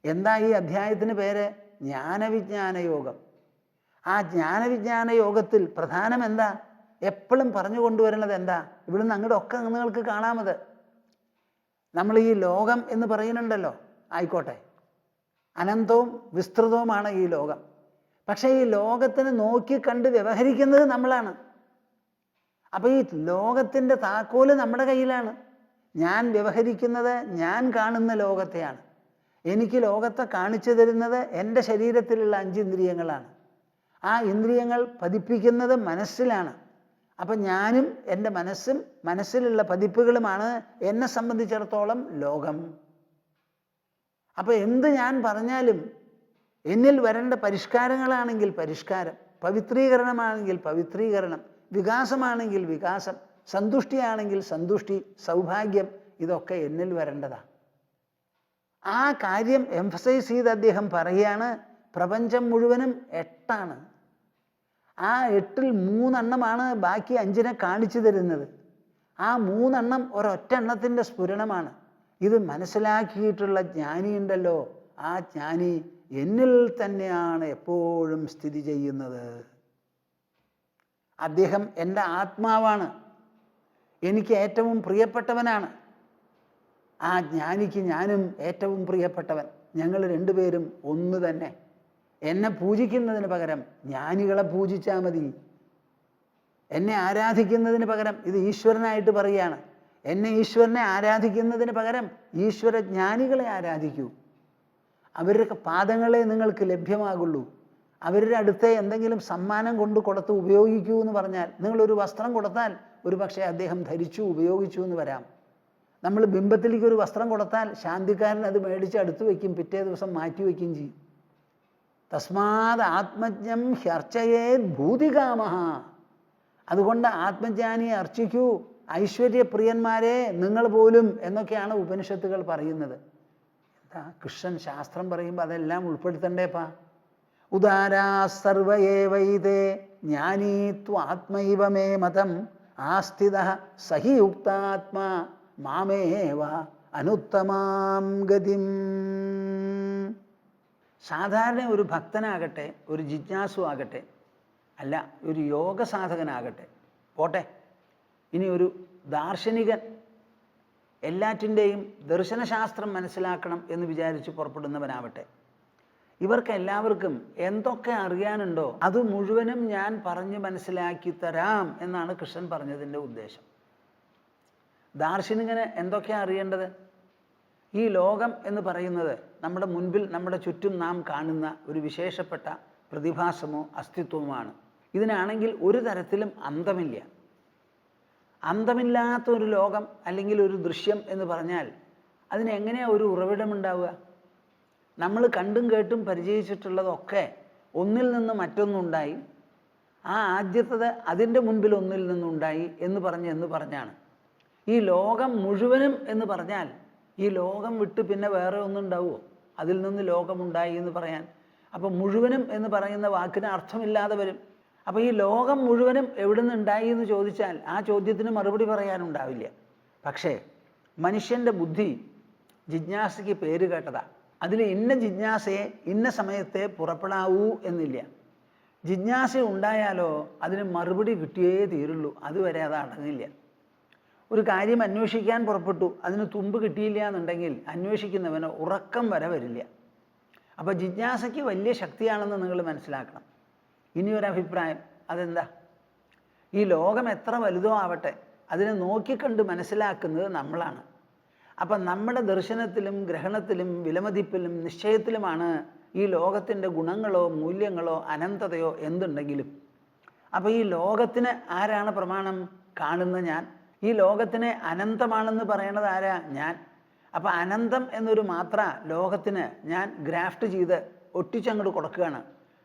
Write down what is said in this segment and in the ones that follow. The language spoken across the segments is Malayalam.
എന്താ ഈ അധ്യായത്തിന് പേര്? ജ്ഞാനവിജ്ഞാന യോഗം. ആ ജ്ഞാനവിജ്ഞാന യോഗത്തിൽ പ്രധാനം എന്താ? എപ്പോഴും പറഞ്ഞു കൊണ്ടുവരുന്നത് എന്താ? ഇവിടുന്ന് അങ്ങോട്ട് ഒക്കെ നിങ്ങൾക്ക് കാണാമത്. നമ്മൾ ഈ ലോകം എന്ന് പറയുന്നുണ്ടല്ലോ, ആയിക്കോട്ടെ, അനന്തവും വിസ്തൃതവുമാണ് ഈ ലോകം. പക്ഷേ ഈ ലോകത്തിന് നോക്കി കണ്ട് വ്യവഹരിക്കുന്നത് നമ്മളാണ്. അപ്പോൾ ഈ ലോകത്തിൻ്റെ താക്കോല് നമ്മുടെ കയ്യിലാണ്. ഞാൻ വ്യവഹരിക്കുന്നത് ഞാൻ കാണുന്ന ലോകത്തെയാണ്. എനിക്ക് ലോകത്തെ കാണിച്ചു തരുന്നത് എൻ്റെ ശരീരത്തിലുള്ള 5 ഇന്ദ്രിയങ്ങളാണ്. ആ ഇന്ദ്രിയങ്ങൾ പതിപ്പിക്കുന്നത് മനസ്സിലാണ്. അപ്പം ഞാനും എൻ്റെ മനസ്സും മനസ്സിലുള്ള പതിപ്പുകളുമാണ് എന്നെ സംബന്ധിച്ചിടത്തോളം ലോകം. അപ്പോൾ എന്ത് ഞാൻ പറഞ്ഞാലും എന്നിൽ വരേണ്ട പരിഷ്കാരങ്ങളാണെങ്കിൽ പരിഷ്കാരം, പവിത്രീകരണമാണെങ്കിൽ പവിത്രീകരണം, വികാസമാണെങ്കിൽ വികാസം, സന്തുഷ്ടിയാണെങ്കിൽ സന്തുഷ്ടി, സൗഭാഗ്യം, ഇതൊക്കെ എന്നിൽ വരേണ്ടതാണ്. ആ കാര്യം എംഫസൈസ് ചെയ്ത് അദ്ദേഹം പറയുകയാണ്, പ്രപഞ്ചം മുഴുവനും 8ആണ്. ആ 8ൽ 3 എണ്ണമാണ് ബാക്കി 5നെ കാണിച്ചു തരുന്നത്. ആ 3 എണ്ണം ഒരൊറ്റ എണ്ണത്തിൻ്റെ സ്ഫുരണമാണ്. ഇത് മനസ്സിലാക്കിയിട്ടുള്ള ജ്ഞാനിയുണ്ടല്ലോ, ആ ജ്ഞാനി എന്നിൽ തന്നെയാണ് എപ്പോഴും സ്ഥിതി ചെയ്യുന്നത്. അദ്ദേഹം എൻ്റെ ആത്മാവാണ്, എനിക്ക് ഏറ്റവും പ്രിയപ്പെട്ടവനാണ്. ആ ജ്ഞാനിക്ക് ഞാനും ഏറ്റവും പ്രിയപ്പെട്ടവൻ. ഞങ്ങൾ രണ്ടുപേരും ഒന്ന് തന്നെ. എന്നെ പൂജിക്കുന്നതിന് പകരം ജ്ഞാനികളെ പൂജിച്ചാൽ മതി. എന്നെ ആരാധിക്കുന്നതിന് പകരം, ഇത് ഈശ്വരനായിട്ട് പറയുകയാണ്, എന്നെ ഈശ്വരനെ ആരാധിക്കുന്നതിന് പകരം ഈശ്വര ജ്ഞാനികളെ ആരാധിക്കൂ. അവരുടെ പാദങ്ങളെ നിങ്ങൾക്ക് ലഭ്യമാകുള്ളൂ. അവരുടെ അടുത്ത് എന്തെങ്കിലും സമ്മാനം കൊണ്ട് കൊടുത്ത് ഉപയോഗിക്കൂ എന്ന് പറഞ്ഞാൽ, നിങ്ങളൊരു വസ്ത്രം കൊടുത്താൽ ഒരു പക്ഷേ അദ്ദേഹം ധരിച്ചു ഉപയോഗിച്ചു എന്ന് വരാം. നമ്മൾ ബിംബത്തിലേക്ക് ഒരു വസ്ത്രം കൊടുത്താൽ ശാന്തിക്കാരൻ അത് മേടിച്ച് അടുത്ത് വയ്ക്കും, പിറ്റേ ദിവസം മാറ്റി വയ്ക്കുകയും ചെയ്യും. തസ്മാത് ആത്മജ്ഞം ഹ്യർച്ചയേത് ഭൂതികാമഹ. അതുകൊണ്ട് ആത്മജ്ഞാനിയെ അർച്ചിക്കൂ, ഐശ്വര്യപ്രിയന്മാരെ നിങ്ങൾ പോലും, എന്നൊക്കെയാണ് ഉപനിഷത്തുകൾ പറയുന്നത്. എന്താ കൃഷ്ണൻ ശാസ്ത്രം പറയുമ്പോൾ അതെല്ലാം ഉൾപ്പെടുത്തണ്ടേപ്പാ. ഉദാരാ സർവയേവൈതേ ജ്ഞാനീത്വാത്മൈവ മേ മതം ആസ്ഥിതഃ സഹി യുക്താത്മാ മാമേവ അനുത്തമാം ഗതിം. സാധാരണ ഒരു ഭക്തനാകട്ടെ, ഒരു ജിജ്ഞാസു ആകട്ടെ, അല്ല ഒരു യോഗ സാധകനാകട്ടെ, പോട്ടെ, ഇനി ഒരു ദാർശനികൻ എല്ലാറ്റിൻ്റെയും ദർശനശാസ്ത്രം മനസ്സിലാക്കണം എന്ന് വിചാരിച്ച് പുറപ്പെടുന്നവനാവട്ടെ, ഇവർക്കെല്ലാവർക്കും എന്തൊക്കെ അറിയാനുണ്ടോ അത് മുഴുവനും ഞാൻ പറഞ്ഞ് മനസ്സിലാക്കി തരാം എന്നാണ് കൃഷ്ണൻ പറഞ്ഞതിൻ്റെ ഉദ്ദേശം. ദാർശനികന് എന്തൊക്കെയാണ് അറിയേണ്ടത്? ഈ ലോകം എന്ന് പറയുന്നത് നമ്മുടെ മുൻപിൽ, നമ്മുടെ ചുറ്റും നാം കാണുന്ന ഒരു വിശേഷപ്പെട്ട പ്രതിഭാസമോ അസ്തിത്വമാണ്. ഇതിനാണെങ്കിൽ ഒരു തരത്തിലും അന്തമില്ല. അന്തമില്ലാത്ത ഒരു ലോകം അല്ലെങ്കിൽ ഒരു ദൃശ്യം എന്ന് പറഞ്ഞാൽ അതിനെങ്ങനെയാണ് ഒരു ഉറവിടമുണ്ടാവുക? നമ്മൾ കണ്ടും കേട്ടും പരിചയിച്ചിട്ടുള്ളതൊക്കെ ഒന്നിൽ നിന്ന് മറ്റൊന്നുണ്ടായി, ആ ആദ്യത്തത് അതിൻ്റെ മുൻപിൽ ഒന്നിൽ നിന്നുണ്ടായി എന്ന് പറഞ്ഞാണ്. ഈ ലോകം മുഴുവനും എന്ന് പറഞ്ഞാൽ ഈ ലോകം വിട്ട് പിന്നെ വേറെ ഒന്നുണ്ടാവുമോ? അതിൽ നിന്ന് ലോകമുണ്ടായി എന്ന് പറയാൻ. അപ്പോൾ മുഴുവനും എന്ന് പറയുന്ന വാക്കിന് അർത്ഥമില്ലാതെ വരും. അപ്പോൾ ഈ ലോകം മുഴുവനും എവിടെ നിന്നുണ്ടായി എന്ന് ചോദിച്ചാൽ ആ ചോദ്യത്തിന് മറുപടി പറയാനുണ്ടാവില്ല. പക്ഷേ മനുഷ്യൻ്റെ ബുദ്ധി ജിജ്ഞാസയ്ക്ക് പേര് കേട്ടതാ. അതിൽ ഇന്ന ജിജ്ഞാസയെ ഇന്ന സമയത്തെ പുറപ്പെടാവൂ എന്നില്ല. ജിജ്ഞാസ ഉണ്ടായാലോ അതിന് മറുപടി കിട്ടിയേ തീരുള്ളൂ, അതുവരെ അത് അടങ്ങില്ല. ഒരു കാര്യം അന്വേഷിക്കാൻ പുറപ്പെട്ടു, അതിന് തുമ്പ് കിട്ടിയില്ല എന്നുണ്ടെങ്കിൽ അന്വേഷിക്കുന്നവന് ഉറക്കം വരെ വരില്ല. അപ്പോൾ ജിജ്ഞാസയ്ക്ക് വലിയ ശക്തിയാണെന്ന് നിങ്ങൾ മനസ്സിലാക്കണം. ഇനിയൊരഭിപ്രായം, അതെന്താ? ഈ ലോകം എത്ര വലുതോ ആവട്ടെ, അതിനെ നോക്കിക്കണ്ട് മനസ്സിലാക്കുന്നത് നമ്മളാണ്. അപ്പം നമ്മുടെ ദർശനത്തിലും ഗ്രഹണത്തിലും വിലമതിപ്പിലും നിശ്ചയത്തിലുമാണ് ഈ ലോകത്തിൻ്റെ ഗുണങ്ങളോ മൂല്യങ്ങളോ അനന്തതയോ എന്തുണ്ടെങ്കിലും. അപ്പോൾ ഈ ലോകത്തിന് ആരാണ് പ്രമാണം? കാണുന്ന ഞാൻ. ഈ ലോകത്തിനെ അനന്തമാണെന്ന് പറയണത് ആരാ? ഞാൻ. അപ്പോൾ അനന്തം എന്നൊരു മാത്ര ലോകത്തിന് ഞാൻ ഗ്രാഫ്റ്റ് ചെയ്ത് ഒട്ടിച്ചങ്ങോട്ട് കൊടുക്കുകയാണ്.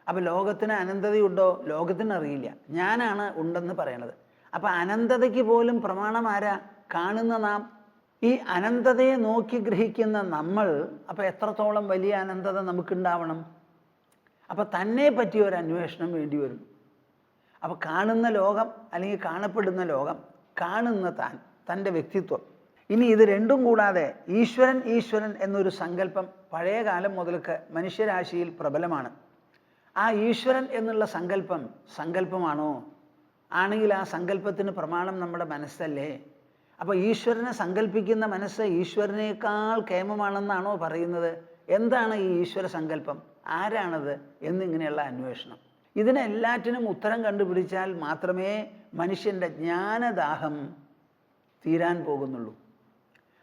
അപ്പോൾ ലോകത്തിന് അനന്തതയുണ്ടോ? ലോകത്തിന് അറിയില്ല, ഞാനാണ് ഉണ്ടെന്ന് പറയണത്. അപ്പോൾ അനന്തതയ്ക്ക് പോലും പ്രമാണം ആരാ? കാണുന്ന നാം. ഈ അനന്തതയെ നോക്കി ഗ്രഹിക്കുന്ന നമ്മൾ അപ്പോൾ എത്രത്തോളം വലിയ അനന്തത നമുക്കുണ്ടാവണം? അപ്പോൾ തന്നെ പറ്റിയ ഒരു അന്വേഷണം വേണ്ടി വരും. അപ്പോൾ കാണുന്ന ലോകം അല്ലെങ്കിൽ കാണപ്പെടുന്ന ലോകം, കാണുന്ന താൻ, തൻ്റെ വ്യക്തിത്വം, ഇനി ഇത് രണ്ടും കൂടാതെ ഈശ്വരൻ ഈശ്വരൻ എന്നൊരു സങ്കല്പം പഴയ കാലം മുതൽക്ക് മനുഷ്യരാശിയിൽ പ്രബലമാണ്. ആ ഈശ്വരൻ എന്നുള്ള സങ്കല്പമാണോ? ആണെങ്കിൽ ആ സങ്കല്പത്തിന് പ്രമാണം നമ്മുടെ മനസ്സല്ലേ? അപ്പോൾ ഈശ്വരനെ സങ്കല്പിക്കുന്ന മനസ്സ് ഈശ്വരനേക്കാൾ കേമമാണെന്നാണോ പറയുന്നത്? എന്താണ് ഈ ഈശ്വര സങ്കല്പം? ആരാണത് എന്നിങ്ങനെയുള്ള അന്വേഷണം. ഇതിനെല്ലാറ്റിനും ഉത്തരം കണ്ടുപിടിച്ചാൽ മാത്രമേ മനുഷ്യൻ്റെ ജ്ഞാനദാഹം തീരാൻ പോകുന്നുള്ളൂ.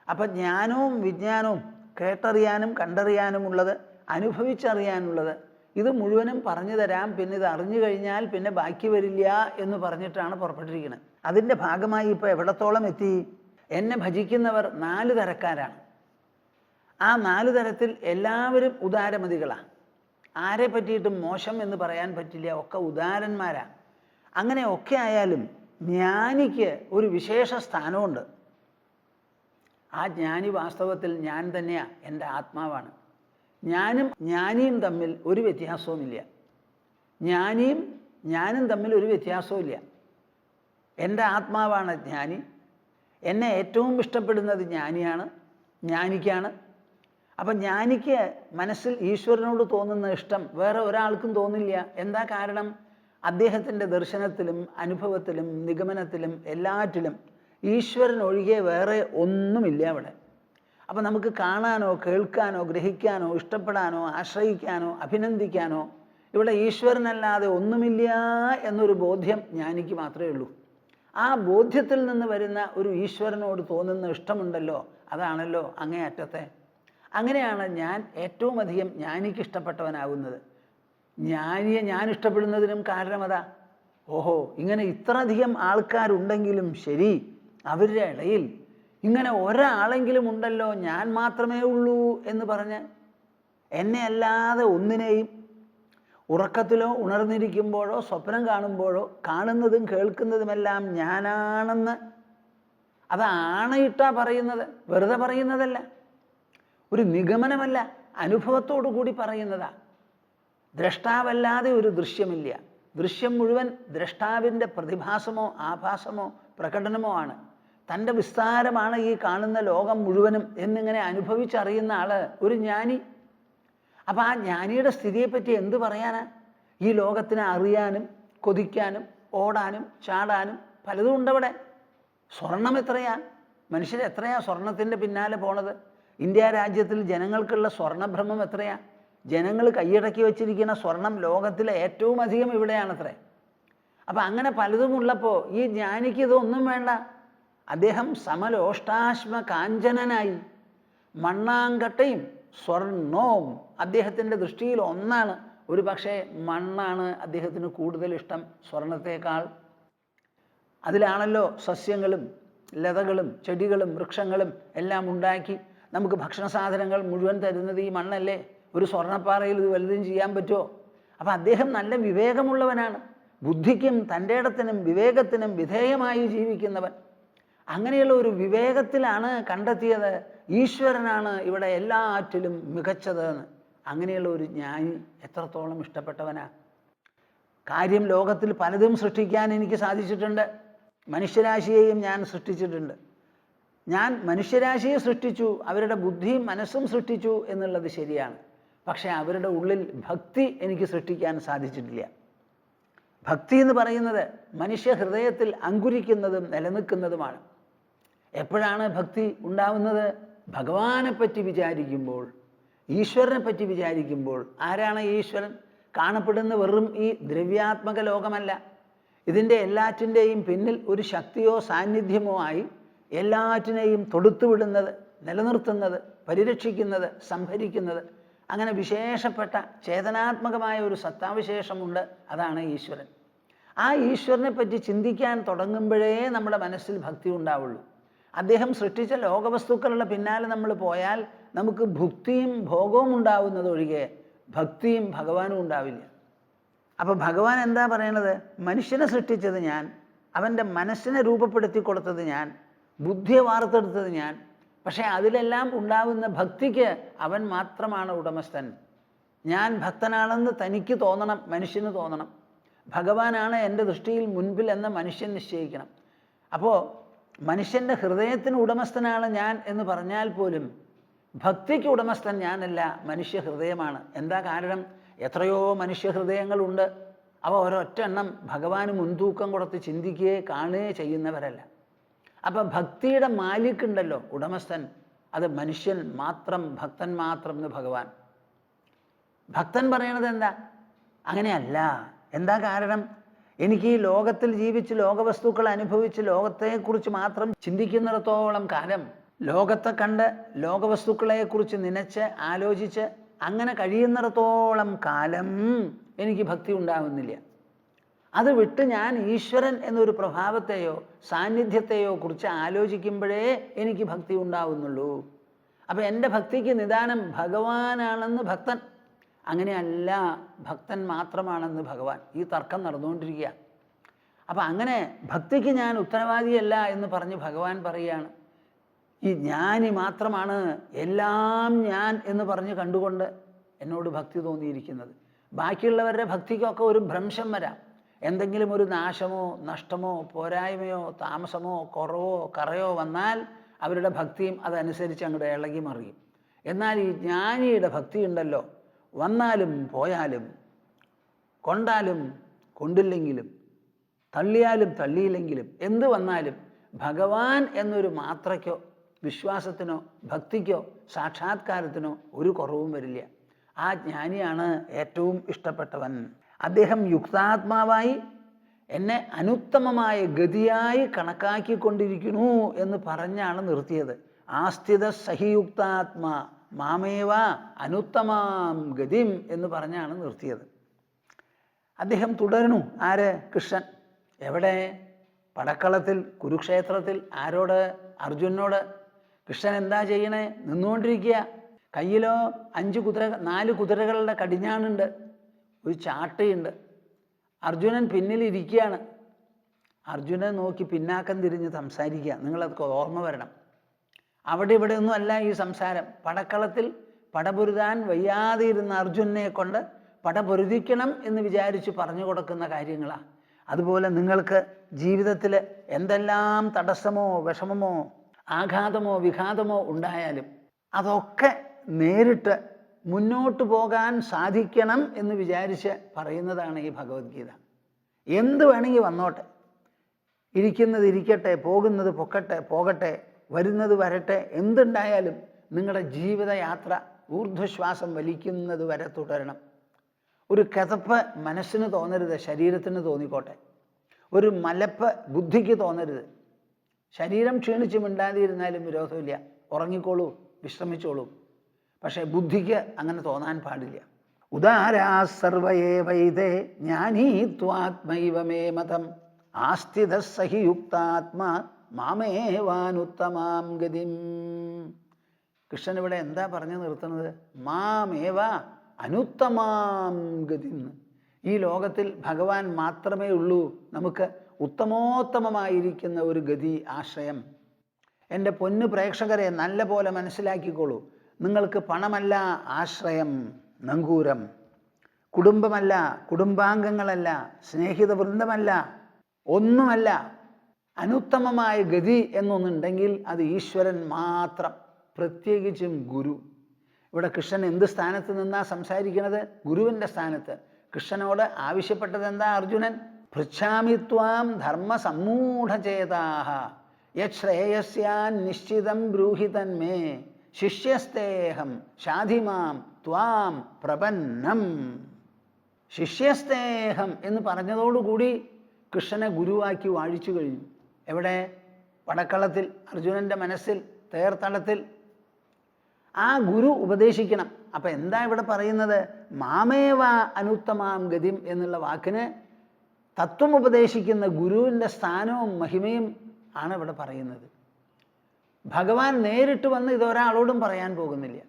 അപ്പം ജ്ഞാനവും വിജ്ഞാനവും കേട്ടറിയാനും കണ്ടറിയാനുമുള്ളത്, അനുഭവിച്ചറിയാനുള്ളത്, ഇത് മുഴുവനും പറഞ്ഞു തരാം, പിന്നെ ഇത് അറിഞ്ഞു കഴിഞ്ഞാൽ പിന്നെ ബാക്കി വരില്ല എന്ന് പറഞ്ഞിട്ടാണ് പുറപ്പെട്ടിരിക്കുന്നത്. അതിൻ്റെ ഭാഗമായി ഇപ്പോൾ എവിടത്തോളം എത്തി? എന്നെ ഭജിക്കുന്നവർ 4 തരക്കാരാണ്. ആ 4 തരത്തിൽ എല്ലാവരും ഉദാരമതികളാണ്. ആരെ പറ്റിയിട്ടും മോശം എന്ന് പറയാൻ പറ്റില്ല, ഒക്കെ ഉദാരന്മാരാണ്. അങ്ങനെ ഒക്കെ ആയാലും ജ്ഞാനിക്ക് ഒരു വിശേഷ സ്ഥാനമുണ്ട്. ആ ജ്ഞാനി വാസ്തവത്തിൽ ഞാൻ തന്നെയാണ്, എൻ്റെ ആത്മാവാണ്. ഞാനും ജ്ഞാനിയും തമ്മിൽ ഒരു വ്യത്യാസവുമില്ല. ജ്ഞാനിയും ഞാനും തമ്മിൽ ഒരു വ്യത്യാസവുമില്ല. എൻ്റെ ആത്മാവാണ് ജ്ഞാനി. എന്നെ ഏറ്റവും ഇഷ്ടപ്പെടുന്നത് ജ്ഞാനിയാണ്, ജ്ഞാനിക്കാണ്. അപ്പം ജ്ഞാനിക്ക് മനസ്സിൽ ഈശ്വരനോട് തോന്നുന്ന ഇഷ്ടം വേറെ ഒരാൾക്കും തോന്നില്ല. എന്താ കാരണം? അദ്ദേഹത്തിൻ്റെ ദർശനത്തിലും അനുഭവത്തിലും നിഗമനത്തിലും എല്ലാറ്റിലും ഈശ്വരൻ ഒഴികെ വേറെ ഒന്നുമില്ല അവിടെ. അപ്പം നമുക്ക് കാണാനോ കേൾക്കാനോ ഗ്രഹിക്കാനോ ഇഷ്ടപ്പെടാനോ ആശ്രയിക്കാനോ അഭിനന്ദിക്കാനോ ഇവിടെ ഈശ്വരനല്ലാതെ ഒന്നുമില്ല എന്നൊരു ബോധ്യം ജ്ഞാനിക്ക് മാത്രമേ ഉള്ളൂ. ആ ബോധ്യത്തിൽ നിന്ന് വരുന്ന ഒരു ഈശ്വരനോട് തോന്നുന്ന ഇഷ്ടമുണ്ടല്ലോ, അതാണല്ലോ അങ്ങേയറ്റത്തെ. അങ്ങനെയാണ് ഞാൻ ഏറ്റവും അധികം ജ്ഞാനിക്ക് ഇഷ്ടപ്പെട്ടവനാകുന്നത്. ജ്ഞാനിയെ ഞാൻ ഇഷ്ടപ്പെടുന്നതിനും കാരണം അതാ. ഓഹോ, ഇങ്ങനെ ഇത്രയധികം ആൾക്കാരുണ്ടെങ്കിലും ശരി, അവരുടെ ഇടയിൽ ഇങ്ങനെ ഒരാളെങ്കിലും ഉണ്ടല്ലോ, ഞാൻ മാത്രമേ ഉള്ളൂ എന്ന് പറഞ്ഞ് എന്നെ അല്ലാതെ ഒന്നിനെയും ഉറക്കത്തിലോ ഉണർന്നിരിക്കുമ്പോഴോ സ്വപ്നം കാണുമ്പോഴോ കാണുന്നതും കേൾക്കുന്നതുമെല്ലാം ഞാനാണെന്ന് അത് ആണയിട്ടാ പറയുന്നത്, വെറുതെ പറയുന്നതല്ല, ഒരു നിഗമനമല്ല, അനുഭവത്തോടു കൂടി പറയുന്നതാ. ദ്രഷ്ടാവല്ലാതെ ഒരു ദൃശ്യമില്ല. ദൃശ്യം മുഴുവൻ ദ്രഷ്ടാവിൻ്റെ പ്രതിഭാസമോ ആഭാസമോ പ്രകടനമോ ആണ്. തൻ്റെ വിസ്താരമാണ് ഈ കാണുന്ന ലോകം മുഴുവനും എന്നിങ്ങനെ അനുഭവിച്ചറിയുന്ന ആള് ഒരു ജ്ഞാനി. അപ്പം ആ ജ്ഞാനിയുടെ സ്ഥിതിയെപ്പറ്റി എന്ത് പറയാനാ? ഈ ലോകത്തിനെ അറിയാനും കൊതിക്കാനും ഓടാനും ചാടാനും പലതും ഉണ്ടവിടെ. സ്വർണം എത്രയാ? മനുഷ്യരെത്രയാ സ്വർണത്തിൻ്റെ പിന്നാലെ പോണത്? ഇന്ത്യ രാജ്യത്തിൽ ജനങ്ങൾക്കുള്ള സ്വർണ്ണഭ്രമം എത്രയാ? ജനങ്ങൾ കൈയടക്കി വച്ചിരിക്കുന്ന സ്വർണം ലോകത്തിലെ ഏറ്റവും അധികം ഇവിടെയാണത്രേ. അപ്പം അങ്ങനെ പലതുമുള്ളപ്പോൾ ഈ ജ്ഞാനിക്ക് ഇതൊന്നും വേണ്ട. അദ്ദേഹം സമലോഷ്ടാശ്മ കാഞ്ചനനായി. മണ്ണാങ്കട്ടയും സ്വർണവും അദ്ദേഹത്തിൻ്റെ ദൃഷ്ടിയിൽ ഒന്നാണ്. ഒരു പക്ഷേ മണ്ണാണ് അദ്ദേഹത്തിന് കൂടുതൽ ഇഷ്ടം സ്വർണത്തേക്കാൾ. അതിലാണല്ലോ സസ്യങ്ങളും ലതകളും ചെടികളും വൃക്ഷങ്ങളും എല്ലാം ഉണ്ടാക്കി നമുക്ക് ഭക്ഷണ സാധനങ്ങൾ മുഴുവൻ തരുന്നത് ഈ മണ്ണല്ലേ. ഒരു സ്വർണ്ണപ്പാറയിൽ ഇത് വലുതും ചെയ്യാൻ പറ്റുമോ? അപ്പം അദ്ദേഹം നല്ല വിവേകമുള്ളവനാണ്. ബുദ്ധിക്കും തൻ്റെ ഇടത്തിനും വിവേകത്തിനും വിധേയമായി ജീവിക്കുന്നവൻ. അങ്ങനെയുള്ള ഒരു വിവേകത്തിലാണ് കണ്ടെത്തിയത് ഈശ്വരനാണ് ഇവിടെ എല്ലാറ്റിലും മികച്ചതെന്ന്. അങ്ങനെയുള്ള ഒരു ജ്ഞാനി എത്രത്തോളം ഇഷ്ടപ്പെട്ടവനാ. കാര്യം ലോകത്തിൽ പലതും സൃഷ്ടിക്കാൻ എനിക്ക് സാധിച്ചിട്ടുണ്ട്. മനുഷ്യരാശിയെയും ഞാൻ സൃഷ്ടിച്ചിട്ടുണ്ട്. ഞാൻ മനുഷ്യരാശിയെ സൃഷ്ടിച്ചു, അവരുടെ ബുദ്ധിയും മനസ്സും സൃഷ്ടിച്ചു എന്നുള്ളത് ശരിയാണ്. പക്ഷേ അവരുടെ ഉള്ളിൽ ഭക്തി എനിക്ക് സൃഷ്ടിക്കാൻ സാധിച്ചിട്ടില്ല. ഭക്തി എന്ന് പറയുന്നത് മനുഷ്യ ഹൃദയത്തിൽ അങ്കുരിക്കുന്നതും നിലനിൽക്കുന്നതുമാണ്. എപ്പോഴാണ് ഭക്തി ഉണ്ടാവുന്നത്? ഭഗവാനെ പറ്റി വിചാരിക്കുമ്പോൾ, ഈശ്വരനെ പറ്റി വിചാരിക്കുമ്പോൾ. ആരാണ് ഈശ്വരൻ? കാണപ്പെടുന്ന വെറും ഈ ദ്രവ്യാത്മക ലോകമല്ല. ഇതിൻ്റെ എല്ലാറ്റിൻ്റെയും പിന്നിൽ ഒരു ശക്തിയോ സാന്നിധ്യമോ ആയി എല്ലാറ്റിനെയും തൊടുത്തുവിടുന്നത്, നിലനിർത്തുന്നത്, പരിരക്ഷിക്കുന്നത്, സംഭരിക്കുന്നത്, അങ്ങനെ വിശേഷപ്പെട്ട ചേതനാത്മകമായ ഒരു സത്താവിശേഷമുണ്ട്. അതാണ് ഈശ്വരൻ. ആ ഈശ്വരനെ പറ്റി ചിന്തിക്കാൻ തുടങ്ങുമ്പോഴേ നമ്മുടെ മനസ്സിൽ ഭക്തി ഉണ്ടാവുള്ളൂ. അദ്ദേഹം സൃഷ്ടിച്ച ലോകവസ്തുക്കളുടെ പിന്നാലെ നമ്മൾ പോയാൽ നമുക്ക് ഭുക്തിയും ഭോഗവും ഉണ്ടാവുന്നതൊഴികെ ഭക്തിയും ഭഗവാനും ഉണ്ടാവില്ല. അപ്പോൾ ഭഗവാൻ എന്താ പറയണത്? മനുഷ്യനെ സൃഷ്ടിച്ചത് ഞാൻ, അവൻ്റെ മനസ്സിനെ രൂപപ്പെടുത്തി കൊടുത്തത് ഞാൻ, ബുദ്ധിയെ വാർത്തെടുത്തത് ഞാൻ. പക്ഷേ അതിലെല്ലാം ഉണ്ടാവുന്ന ഭക്തിക്ക് അവൻ മാത്രമാണ് ഉടമസ്ഥൻ. ഞാൻ ഭക്തനാണെന്ന് തനിക്ക് തോന്നണം, മനുഷ്യന് തോന്നണം. ഭഗവാനാണ് എൻ്റെ ദൃഷ്ടിയിൽ മുൻപിൽ എന്ന് മനുഷ്യൻ നിശ്ചയിക്കണം. അപ്പോൾ മനുഷ്യൻ്റെ ഹൃദയത്തിന് ഉടമസ്ഥനാണ് ഞാൻ എന്ന് പറഞ്ഞാൽ പോലും ഭക്തിക്ക് ഉടമസ്ഥൻ ഞാനല്ല, മനുഷ്യ ഹൃദയമാണ്. എന്താ കാരണം? എത്രയോ മനുഷ്യ ഹൃദയങ്ങളുണ്ട്. അവ ഒരൊറ്റ എണ്ണം ഭഗവാന് മുൻതൂക്കം കൊടുത്ത് ചിന്തിക്കുകയോ കാണുകയോ ചെയ്യുന്നവരല്ല. അപ്പം ഭക്തിയുടെ മാലിക്കുണ്ടല്ലോ, ഉടമസ്ഥൻ, അത് മനുഷ്യൻ മാത്രം, ഭക്തൻ മാത്രം എന്ന് ഭഗവാൻ. ഭക്തൻ പറയണത് എന്താ? അങ്ങനെയല്ല. എന്താ കാരണം? എനിക്ക് ഈ ലോകത്തിൽ ജീവിച്ച് ലോകവസ്തുക്കൾ അനുഭവിച്ച് ലോകത്തെക്കുറിച്ച് മാത്രം ചിന്തിക്കുന്നിടത്തോളം കാലം, ലോകത്തെ കണ്ട് ലോകവസ്തുക്കളെക്കുറിച്ച് നനച്ച് ആലോചിച്ച് അങ്ങനെ കഴിയുന്നിടത്തോളം കാലം എനിക്ക് ഭക്തി ഉണ്ടാകുന്നില്ല. അത് വിട്ട് ഞാൻ ഈശ്വരൻ എന്നൊരു പ്രഭാവത്തെയോ സാന്നിധ്യത്തെയോ കുറിച്ച് ആലോചിക്കുമ്പോഴേ എനിക്ക് ഭക്തി ഉണ്ടാവുന്നുള്ളൂ. അപ്പം എൻ്റെ ഭക്തിക്ക് നിദാനം ഭഗവാനാണെന്ന് ഭക്തൻ. അങ്ങനെയല്ല, ഭക്തൻ മാത്രമാണെന്ന് ഭഗവാൻ. ഈ തർക്കം നടന്നുകൊണ്ടിരിക്കുക. അപ്പം അങ്ങനെ ഭക്തിക്ക് ഞാൻ ഉത്തരവാദിയല്ല എന്ന് പറഞ്ഞ് ഭഗവാൻ പറയുകയാണ്. ഈ ജ്ഞാനി മാത്രമാണ് എല്ലാം ഞാൻ എന്ന് പറഞ്ഞ് കണ്ടുകൊണ്ട് എന്നോട് ഭക്തി തോന്നിയിരിക്കുന്നത്. ബാക്കിയുള്ളവരുടെ ഭക്തിക്കൊക്കെ ഒരു ഭ്രംശം വരാം. എന്തെങ്കിലും ഒരു നാശമോ നഷ്ടമോ പോരായ്മയോ താമസമോ കുറവോ കറയോ വന്നാൽ അവരുടെ ഭക്തിയും അതനുസരിച്ച് അങ്ങോട്ട് ഇളകി മറിയും. എന്നാൽ ഈ ജ്ഞാനിയുടെ ഭക്തി ഉണ്ടല്ലോ, വന്നാലും പോയാലും, കൊണ്ടാലും കൊണ്ടില്ലെങ്കിലും, തള്ളിയാലും തള്ളിയില്ലെങ്കിലും, എന്ത് വന്നാലും ഭഗവാൻ എന്നൊരു മാത്രയ്ക്കോ വിശ്വാസത്തിനോ ഭക്തിക്കോ സാക്ഷാത്കാരത്തിനോ ഒരു കുറവും വരില്ല. ആ ജ്ഞാനിയാണ് ഏറ്റവും ഇഷ്ടപ്പെട്ടവൻ. അദ്ദേഹം യുക്താത്മാവായി എന്നെ അനുത്തമമായ ഗതിയായി കണക്കാക്കിക്കൊണ്ടിരിക്കുന്നു എന്ന് പറഞ്ഞാണ് നിർത്തിയത്. ആസ്ഥിത സഹിയുക്താത്മാ മാമേവ അനുത്തമാം ഗതിം എന്ന് പറഞ്ഞാണ് നിർത്തിയത്. അദ്ദേഹം തുടരണു. ആര്? കൃഷ്ണൻ. എവിടെ? പടക്കളത്തിൽ, കുരുക്ഷേത്രത്തിൽ. ആരോട്? അർജുനനോട്. കൃഷ്ണൻ എന്താ ചെയ്യണേ? നിന്നുകൊണ്ടിരിക്കുക. കയ്യിലോ 4 കുതിരകളുടെ കടിഞ്ഞാണുണ്ട്, ഒരു ചാട്ടയുണ്ട്. അർജുനൻ പിന്നിലിരിക്കുകയാണ്. അർജുനൻ നോക്കി പിന്നാക്കം തിരിഞ്ഞ് സംസാരിക്കുക. നിങ്ങളതൊക്കെ ഓർമ്മ വരണം. അവിടെ ഇവിടെ ഒന്നും അല്ല ഈ സംസാരം. പടക്കളത്തിൽ പടപൊരുതാൻ വയ്യാതെ ഇരുന്ന അർജുനനെ കൊണ്ട് പടപൊരുതിക്കണം എന്ന് വിചാരിച്ച് പറഞ്ഞു കൊടുക്കുന്ന കാര്യങ്ങളാണ്. അതുപോലെ നിങ്ങൾക്ക് ജീവിതത്തിൽ എന്തെല്ലാം തടസ്സമോ വിഷമമോ ആഘാതമോ വിഘാതമോ ഉണ്ടായാലും അതൊക്കെ നേരിട്ട് മുന്നോട്ട് പോകാൻ സാധിക്കണം എന്ന് വിചാരിച്ച് പറയുന്നതാണ് ഈ ഭഗവത്ഗീത. എന്ത് വേണമെങ്കിൽ വന്നോട്ടെ, ഇരിക്കുന്നത് ഇരിക്കട്ടെ, പോകുന്നത് പോകട്ടെ, വരുന്നത് വരട്ടെ, എന്തുണ്ടായാലും നിങ്ങളുടെ ജീവിതയാത്ര ഊർധ്വശ്വാസം വലിക്കുന്നത് വരെ തുടരണം. ഒരു കിതപ്പ് മനസ്സിന് തോന്നരുത്, ശരീരത്തിന് തോന്നിക്കോട്ടെ. ഒരു മലപ്പ് ബുദ്ധിക്ക് തോന്നരുത്. ശരീരം ക്ഷീണിച്ച് മിണ്ടാതിരുന്നാലും വിരോധമില്ല, ഉറങ്ങിക്കോളൂ, വിശ്രമിച്ചോളൂ. പക്ഷേ ബുദ്ധിക്ക് അങ്ങനെ തോന്നാൻ പാടില്ല. ഉദാരാ സർവയേ വൈദേ ജ്ഞാനീ ത്വാത്മൈവ മേ മതം ആസ്ഥിത സഹി യുക്താത്മാ മാമേവാനുത്തമാം ഗതിം. കൃഷ്ണൻ ഇവിടെ എന്താ പറഞ്ഞു നിർത്തുന്നത്? മാമേവ അനുത്തമാം ഗതിം. ഈ ലോകത്തിൽ ഭഗവാൻ മാത്രമേ ഉള്ളൂ നമുക്ക് ഉത്തമോത്തമമായിരിക്കുന്ന ഒരു ഗതി, ആശ്രയം. എൻ്റെ പൊന്നു പ്രേക്ഷകരെ നല്ല പോലെ മനസ്സിലാക്കിക്കോളൂ. നിങ്ങൾക്ക് പണമല്ല ആശ്രയം, നങ്കൂരം. കുടുംബമല്ല, കുടുംബാംഗങ്ങളല്ല, സ്നേഹിത വൃന്ദമല്ല, ഒന്നുമല്ല. അനുത്തമമായ ഗതി എന്നൊന്നുണ്ടെങ്കിൽ അത് ഈശ്വരൻ മാത്രം, പ്രത്യേകിച്ചും ഗുരു. ഇവിടെ കൃഷ്ണൻ എന്ത് സ്ഥാനത്ത് നിന്നാ സംസാരിക്കുന്നത്? ഗുരുവിൻ്റെ സ്ഥാനത്ത്. കൃഷ്ണനോട് ആവശ്യപ്പെട്ടത് എന്താ അർജുനൻ? പൃച്ഛാമി ത്വാം ധർമ്മസമ്മൂഢചേതാഃ യശ്രേയസ്യാൻ നിശ്ചിതം ബ്രൂഹി തന്മേ ശിഷ്യസ്തേഹം ശാധിമാം ത്വാം പ്രപന്നം. ശിഷ്യസ്തേഹം എന്ന് പറഞ്ഞതോടുകൂടി കൃഷ്ണനെ ഗുരുവാക്കി വാഴിച്ചു കഴിഞ്ഞു. എവിടെ? പടക്കളത്തിൽ, അർജുനൻ്റെ മനസ്സിൽ, തേർത്തളത്തിൽ. ആ ഗുരു ഉപദേശിക്കണം. അപ്പം എന്താ ഇവിടെ പറയുന്നത്? മാമേവ അനുത്തമാം ഗതിം എന്നുള്ള വാക്കിന് തത്വം ഉപദേശിക്കുന്ന ഗുരുവിൻ്റെ സ്ഥാനവും മഹിമയും ആണ് ഇവിടെ പറയുന്നത്. ഭഗവാൻ നേരിട്ട് വന്ന് ഇതൊരാളോടും പറയാൻ പോകുന്നില്ല.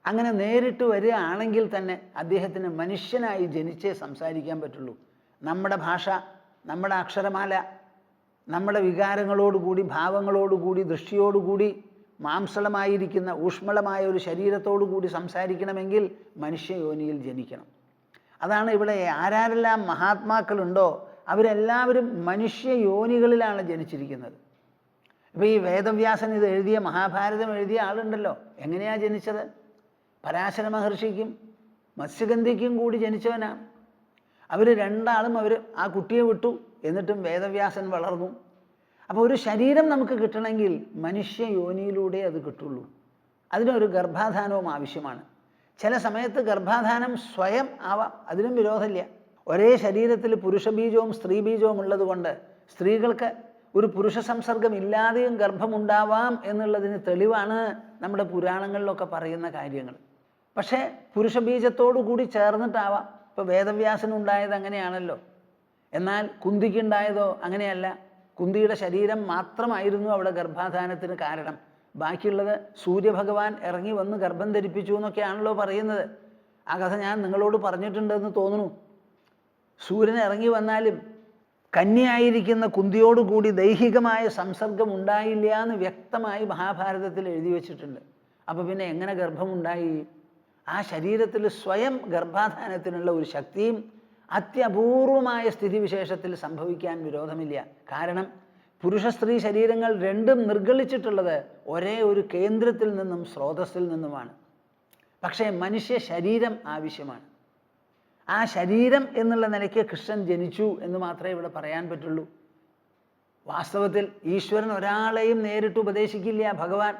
അങ്ങനെ നേരിട്ട് വരികയാണെങ്കിൽ തന്നെ അദ്ദേഹത്തിന് മനുഷ്യനായി ജനിച്ചേ സംസാരിക്കാൻ പറ്റുള്ളൂ. നമ്മുടെ ഭാഷ, നമ്മുടെ അക്ഷരമാല, നമ്മുടെ വികാരങ്ങളോടുകൂടി, ഭാവങ്ങളോടുകൂടി, ദൃഷ്ടിയോടുകൂടി, മാംസളമായിരിക്കുന്ന ഊഷ്മളമായ ഒരു ശരീരത്തോടുകൂടി സംസാരിക്കണമെങ്കിൽ മനുഷ്യയോനിയിൽ ജനിക്കണം. അതാണ് ഇവിടെ ആരാരെല്ലാം മഹാത്മാക്കളുണ്ടോ അവരെല്ലാവരും മനുഷ്യയോനികളിലാണ് ജനിച്ചിരിക്കുന്നത്. ഇപ്പോൾ ഈ വേദവ്യാസൻ ഇത് എഴുതിയ, മഹാഭാരതം എഴുതിയ ആളുണ്ടല്ലോ, എങ്ങനെയാണ് ജനിച്ചത്? പരാശര മഹർഷിക്കും മത്സ്യഗന്ധിക്കും കൂടി ജനിച്ചവനാണ്. അവർ രണ്ടാളും ആ കുട്ടിയെ വിട്ടു, എന്നിട്ടും വേദവ്യാസൻ വളർന്നു. അപ്പോൾ ഒരു ശരീരം നമുക്ക് കിട്ടണമെങ്കിൽ മനുഷ്യ യോനിയിലൂടെ അത് കിട്ടുള്ളൂ. അതിനൊരു ഗർഭാധാനവും ആവശ്യമാണ്. ചില സമയത്ത് ഗർഭാധാനം സ്വയം ആവാം, അതിനും വിരോധമില്ല. ഒരേ ശരീരത്തിൽ പുരുഷബീജവും സ്ത്രീബീജവും ഉള്ളതുകൊണ്ട് സ്ത്രീകൾക്ക് ഒരു പുരുഷ സംസർഗം ഇല്ലാതെയും ഗർഭമുണ്ടാവാം എന്നുള്ളതിന് തെളിവാണ് നമ്മുടെ പുരാണങ്ങളിലൊക്കെ പറയുന്ന കാര്യങ്ങൾ. പക്ഷേ പുരുഷബീജത്തോടു കൂടി ചേർന്നിട്ടാവാം. ഇപ്പോൾ വേദവ്യാസനുണ്ടായത് അങ്ങനെയാണല്ലോ. എന്നാൽ കുന്തിക്കുണ്ടായതോ അങ്ങനെയല്ല. കുന്തിയുടെ ശരീരം മാത്രമായിരുന്നു അവിടെ ഗർഭാധാനത്തിന് കാരണം. ബാക്കിയുള്ളത് സൂര്യഭഗവാൻ ഇറങ്ങി വന്ന് ഗർഭം ധരിപ്പിച്ചു എന്നൊക്കെയാണല്ലോ പറയുന്നത്. ആ കഥ ഞാൻ നിങ്ങളോട് പറഞ്ഞിട്ടുണ്ടെന്ന് തോന്നുന്നു. സൂര്യൻ ഇറങ്ങി വന്നാലും കന്യയായിരിക്കുന്ന കുന്തിയോടുകൂടി ദൈഹികമായ സംസർഗം ഉണ്ടായില്ല എന്ന് വ്യക്തമായി മഹാഭാരതത്തിൽ എഴുതി വച്ചിട്ടുണ്ട്. അപ്പോൾ പിന്നെ എങ്ങനെ ഗർഭമുണ്ടായി? ആ ശരീരത്തിൽ സ്വയം ഗർഭാധാനത്തിനുള്ള ഒരു ശക്തിയും അത്യപൂർവമായ സ്ഥിതിവിശേഷത്തിൽ സംഭവിക്കാൻ വിരോധമില്ല. കാരണം പുരുഷ സ്ത്രീ ശരീരങ്ങൾ രണ്ടും നിർഗളിച്ചിട്ടുള്ളത് ഒരേ ഒരു കേന്ദ്രത്തിൽ നിന്നും, സ്രോതസ്സിൽ നിന്നുമാണ്. പക്ഷേ മനുഷ്യ ശരീരം ആവശ്യമാണ്. ആ ശരീരം എന്നുള്ള നിലയ്ക്ക് കൃഷ്ണൻ ജനിച്ചു എന്ന് മാത്രമേ ഇവിടെ പറയാൻ പറ്റുള്ളൂ. വാസ്തവത്തിൽ ഈശ്വരൻ ഒരാളെയും നേരിട്ട് ഉപദേശിക്കില്ല. ഭഗവാൻ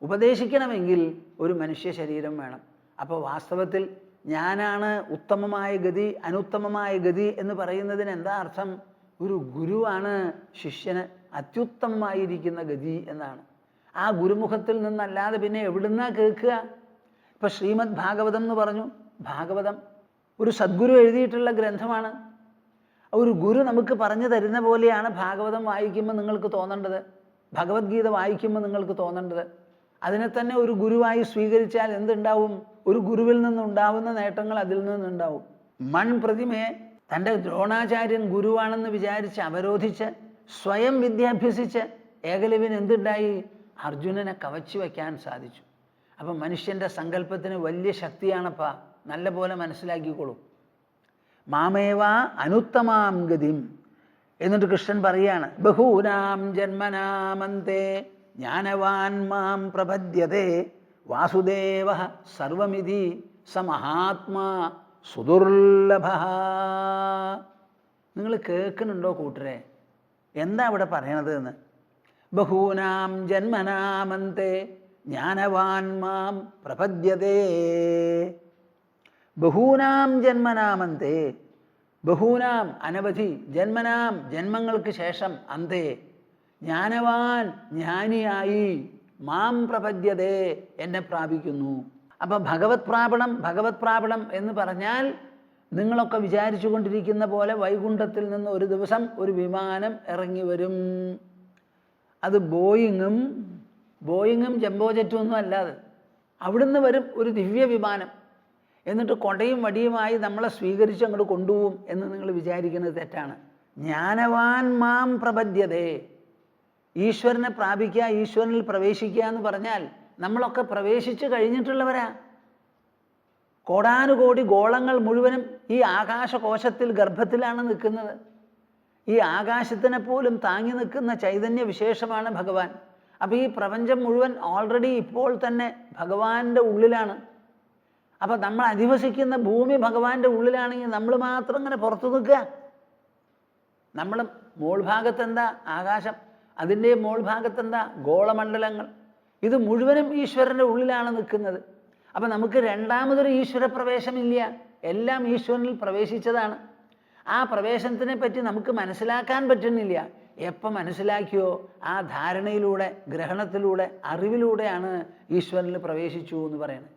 ഉപദേശിക്കണമെങ്കിൽ ഒരു മനുഷ്യ ശരീരം വേണം. അപ്പോൾ വാസ്തവത്തിൽ ഞാനാണ് ഉത്തമമായ ഗതി, അനുത്തമമായ ഗതി എന്ന് പറയുന്നതിന് എന്താ അർത്ഥം? ഒരു ഗുരുവാണ് ശിഷ്യന് അത്യുത്തമമായിരിക്കുന്ന ഗതി എന്നാണ്. ആ ഗുരുമുഖത്തിൽ നിന്നല്ലാതെ പിന്നെ എവിടുന്നാ കേൾക്കുക? ഇപ്പം ശ്രീമദ് ഭാഗവതം എന്ന് പറഞ്ഞു. ഭാഗവതം ഒരു സദ്ഗുരു എഴുതിയിട്ടുള്ള ഗ്രന്ഥമാണ്. ഒരു ഗുരു നമുക്ക് പറഞ്ഞു തരുന്ന പോലെയാണ് ഭാഗവതം വായിക്കുമ്പോൾ നിങ്ങൾക്ക് തോന്നേണ്ടത്, ഭഗവത്ഗീത വായിക്കുമ്പോൾ നിങ്ങൾക്ക് തോന്നേണ്ടത്. അതിനെ തന്നെ ഒരു ഗുരുവായി സ്വീകരിച്ചാൽ എന്തുണ്ടാവും? ഒരു ഗുരുവിൽ നിന്നുണ്ടാവുന്ന നേട്ടങ്ങൾ അതിൽ നിന്നുണ്ടാവും. മൺപ്രതിമയെ തൻ്റെ ദ്രോണാചാര്യൻ ഗുരുവാണെന്ന് വിചാരിച്ച് അവരോധിച്ച് സ്വയം വിദ്യാഭ്യസിച്ച് ഏകലവ്യൻ എന്തുണ്ടായി? അർജുനനെ കവച്ചു വയ്ക്കാൻ സാധിച്ചു. അപ്പം മനുഷ്യൻ്റെ സങ്കല്പത്തിന് വലിയ ശക്തിയാണപ്പാ. നല്ല പോലെ മനസ്സിലാക്കിക്കോളൂ. മാമേവ അനുത്തമാം ഗതിം എന്നിട്ട് കൃഷ്ണൻ പറയാണ്, ബഹൂനാം ജന്മനാമന്തേ ജ്ഞാനവാൻ മാം പ്രപദ്യതേ വാസുദേവ സർവമിതി സ മഹാത്മാ സുദുർലഭ. നിങ്ങൾ കേൾക്കുന്നുണ്ടോ കൂട്ടരെ? എന്താ ഇവിടെ പറയണത് എന്ന്? ബഹൂനാം ജന്മനാമന്തേ ജ്ഞാനവാൻ മാം പ്രപദ്യതേ. ബഹൂനാം ജന്മനാമന്തേ, ബഹൂനാം അനവധി, ജന്മനാം ജന്മങ്ങൾക്ക് ശേഷം, അന്തേ ജ്ഞാനവാൻ ജ്ഞാനിയായി, മാം പ്രപദ്യതേ എന്നെ പ്രാപിക്കുന്നു. അപ്പം ഭഗവത് പ്രാപണം എന്ന് പറഞ്ഞാൽ നിങ്ങളൊക്കെ വിചാരിച്ചു കൊണ്ടിരിക്കുന്ന പോലെ വൈകുണ്ഠത്തിൽ നിന്ന് ഒരു ദിവസം ഒരു വിമാനം ഇറങ്ങി വരും. അത് ബോയിങ്ങും ജംബോ ജെറ്റും ഒന്നും അല്ലാതെ അവിടുന്ന് വരും ഒരു ദിവ്യ വിമാനം. എന്നിട്ട് കൊടയും വടിയുമായി നമ്മളെ സ്വീകരിച്ച് അങ്ങോട്ട് കൊണ്ടുപോകും എന്ന് നിങ്ങൾ വിചാരിക്കുന്നത് തെറ്റാണ്. ജ്ഞാനവാൻ മാം പ്രപദ്യതേ, ഈശ്വരനെ പ്രാപിക്കുക, ഈശ്വരനിൽ പ്രവേശിക്കുക എന്ന് പറഞ്ഞാൽ നമ്മളൊക്കെ പ്രവേശിച്ച് കഴിഞ്ഞിട്ടുള്ളവരാ. കോടാനുകോടി ഗോളങ്ങൾ മുഴുവനും ഈ ആകാശകോശത്തിൽ ഗർഭത്തിലാണ് നിൽക്കുന്നത്. ഈ ആകാശത്തിനെ പോലും താങ്ങി നിൽക്കുന്ന ചൈതന്യ വിശേഷമാണ് ഭഗവാൻ. അപ്പോൾ ഈ പ്രപഞ്ചം മുഴുവൻ ഓൾറെഡി ഇപ്പോൾ തന്നെ ഭഗവാന്റെ ഉള്ളിലാണ്. അപ്പം നമ്മൾ അധിവസിക്കുന്ന ഭൂമി ഭഗവാന്റെ ഉള്ളിലാണെങ്കിൽ നമ്മൾ മാത്രം ഇങ്ങനെ പുറത്തു നിൽക്കുക. നമ്മൾ മോൾ ഭാഗത്തെന്താ? ആകാശം. അതിൻ്റെ മോൾ ഭാഗത്തെന്താ? ഗോളമണ്ഡലങ്ങൾ. ഇത് മുഴുവനും ഈശ്വരൻ്റെ ഉള്ളിലാണ് നിൽക്കുന്നത്. അപ്പം നമുക്ക് രണ്ടാമതൊരു ഈശ്വര പ്രവേശമില്ല. എല്ലാം ഈശ്വരനിൽ പ്രവേശിച്ചതാണ്. ആ പ്രവേശനത്തിനെ പറ്റി നമുക്ക് മനസ്സിലാക്കാൻ പറ്റുന്നില്ല. എപ്പോൾ മനസ്സിലാക്കിയോ ആ ധാരണയിലൂടെ, ഗ്രഹണത്തിലൂടെ, അറിവിലൂടെയാണ് ഈശ്വരനിൽ പ്രവേശിച്ചു എന്ന് പറയുന്നത്.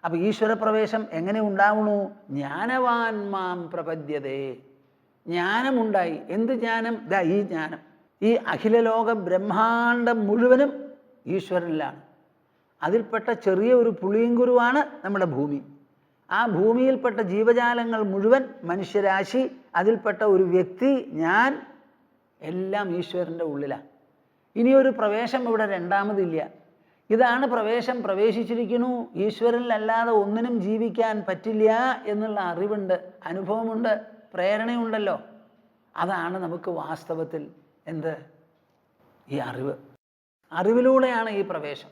അപ്പോൾ ഈശ്വരപ്രവേശം എങ്ങനെ ഉണ്ടാവണു? ജ്ഞാനവാൻ മാം പ്രപദ്യതേ. ജ്ഞാനമുണ്ടായി. എന്ത് ജ്ഞാനം? ഈ ജ്ഞാനം. ഈ അഖിലലോക ബ്രഹ്മാണ്ടം മുഴുവനും ഈശ്വരനിലാണ്. അതിൽപ്പെട്ട ചെറിയ ഒരു പുളിയങ്കുരുവാണ് നമ്മുടെ ഭൂമി. ആ ഭൂമിയിൽപ്പെട്ട ജീവജാലങ്ങൾ മുഴുവൻ, മനുഷ്യരാശി, അതിൽപ്പെട്ട ഒരു വ്യക്തി, ഞാൻ, എല്ലാം ഈശ്വരൻ്റെ ഉള്ളിലാണ്. ഇനിയൊരു പ്രവേശം ഇവിടെ രണ്ടാമതില്ല. ഇതാണ് പ്രവേശം. പ്രവേശിച്ചിരിക്കുന്നു. ഈശ്വരനിലല്ലാതെ ഒന്നിനും ജീവിക്കാൻ പറ്റില്ല എന്നുള്ള അറിവുണ്ട്, അനുഭവമുണ്ട്, പ്രേരണയുണ്ടല്ലോ. അതാണ് നമുക്ക് വാസ്തവത്തിൽ എന്ത്? ഈ അറിവ്. അറിവിലൂടെയാണ് ഈ പ്രവേശം.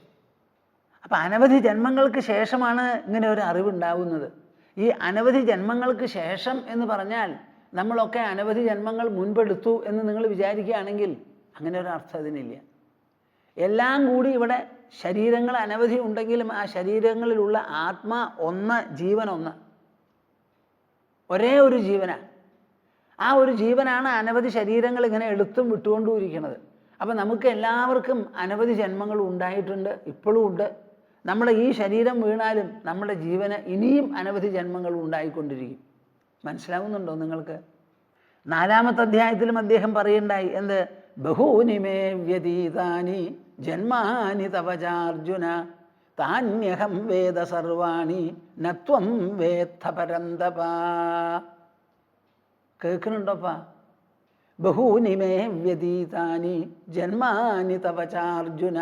അപ്പം അനവധി ജന്മങ്ങൾക്ക് ശേഷമാണ് ഇങ്ങനെ ഒരു അറിവുണ്ടാവുന്നത്. ഈ അനവധി ജന്മങ്ങൾക്ക് ശേഷം എന്ന് പറഞ്ഞാൽ നമ്മളൊക്കെ അനവധി ജന്മങ്ങൾ മുൻപെടുത്തു എന്ന് നിങ്ങൾ വിചാരിക്കുകയാണെങ്കിൽ അങ്ങനെ ഒരു അർത്ഥം ഇതിനില്ല. എല്ലാം കൂടി ഇവിടെ ശരീരങ്ങൾ അനവധി ഉണ്ടെങ്കിലും ആ ശരീരങ്ങളിലുള്ള ആത്മാ ഒന്ന്, ജീവൻ ഒന്ന്, ഒരേ ഒരു ജീവനാണ്. ആ ഒരു ജീവനാണ് അനവധി ശരീരങ്ങൾ ഇങ്ങനെ എടുത്തും വിട്ടുകൊണ്ടും ഇരിക്കുന്നത്. അപ്പം നമുക്ക് എല്ലാവർക്കും അനവധി ജന്മങ്ങൾ ഉണ്ടായിട്ടുണ്ട്, ഇപ്പോഴും ഉണ്ട്. നമ്മുടെ ഈ ശരീരം വീണാലും നമ്മുടെ ജീവന് ഇനിയും അനവധി ജന്മങ്ങൾ ഉണ്ടായിക്കൊണ്ടിരിക്കും. മനസ്സിലാവുന്നുണ്ടോ നിങ്ങൾക്ക്? 4-ാമത്തെ അധ്യായത്തിലും അദ്ദേഹം പറയുണ്ടായി എന്ത്? ബഹൂനി മേ വ്യതീതാനി ജന്മാനി തവചാർജുന താന്യഹം വേദ സർവാണി നത്വം വേത്ത പരന്തപ. കേൾക്കുന്നുണ്ടോപ്പാ? ബഹൂനി മേ വ്യതീതാനി ജന്മാനി തവചാർജുന.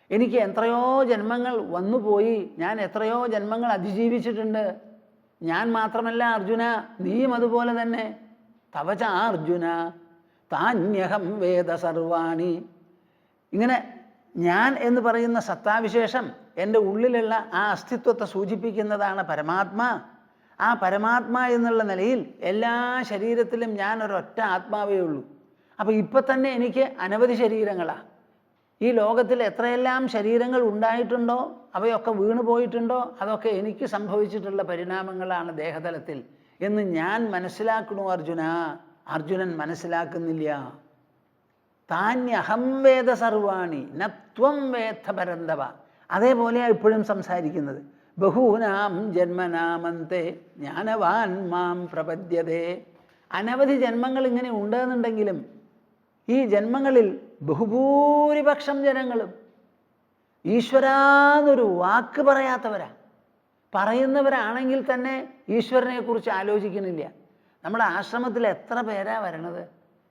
എനിക്ക് എത്രയോ ജന്മങ്ങൾ വന്നുപോയി, ഞാൻ എത്രയോ ജന്മങ്ങൾ അതിജീവിച്ചിട്ടുണ്ട്. ഞാൻ മാത്രമല്ല അർജുന, നീയും അതുപോലെ തന്നെ. തവച അർജുന താന്യഹം വേദ സർവാണി. ഇങ്ങനെ ഞാൻ എന്ന് പറയുന്ന സത്താവിശേഷം എൻ്റെ ഉള്ളിലുള്ള ആ അസ്തിത്വത്തെ സൂചിപ്പിക്കുന്നതാണ് പരമാത്മാ. ആ പരമാത്മാ എന്നുള്ള നിലയിൽ എല്ലാ ശരീരത്തിലും ഞാൻ ഒരൊറ്റ ആത്മാവേ ഉള്ളൂ. അപ്പോൾ ഇപ്പം തന്നെ എനിക്ക് അനവധി ശരീരങ്ങളാണ്. ഈ ലോകത്തിൽ എത്രയെല്ലാം ശരീരങ്ങൾ ഉണ്ടായിട്ടുണ്ടോ അവയൊക്കെ വീണു പോയിട്ടുണ്ടോ അതൊക്കെ എനിക്ക് സംഭവിച്ചിട്ടുള്ള പരിണാമങ്ങളാണ് ദേഹതലത്തിൽ എന്ന് ഞാൻ മനസ്സിലാക്കണു അർജുന. അർജുനൻ മനസ്സിലാക്കുന്നില്ല. താന്യഹം വേദ സർവാണി നത്വം വേത്ത പരന്തവ. അതേപോലെയാണ് ഇപ്പോഴും സംസാരിക്കുന്നത്. ബഹൂനാം ജന്മനാമന്തേ ജ്ഞാനവാൻ മാം പ്രപദ്യതേ. അനവധി ജന്മങ്ങൾ ഇങ്ങനെ ഉണ്ടെന്നുണ്ടെങ്കിലും ഈ ജന്മങ്ങളിൽ ബഹുഭൂരിപക്ഷം ജനങ്ങളും ഈശ്വരാന്നൊരു വാക്ക് പറയാത്തവരാ. പറയുന്നവരാണെങ്കിൽ തന്നെ ഈശ്വരനെക്കുറിച്ച് ആലോചിക്കുന്നില്ല. നമ്മുടെ ആശ്രമത്തിൽ എത്ര പേരാ വരണത്?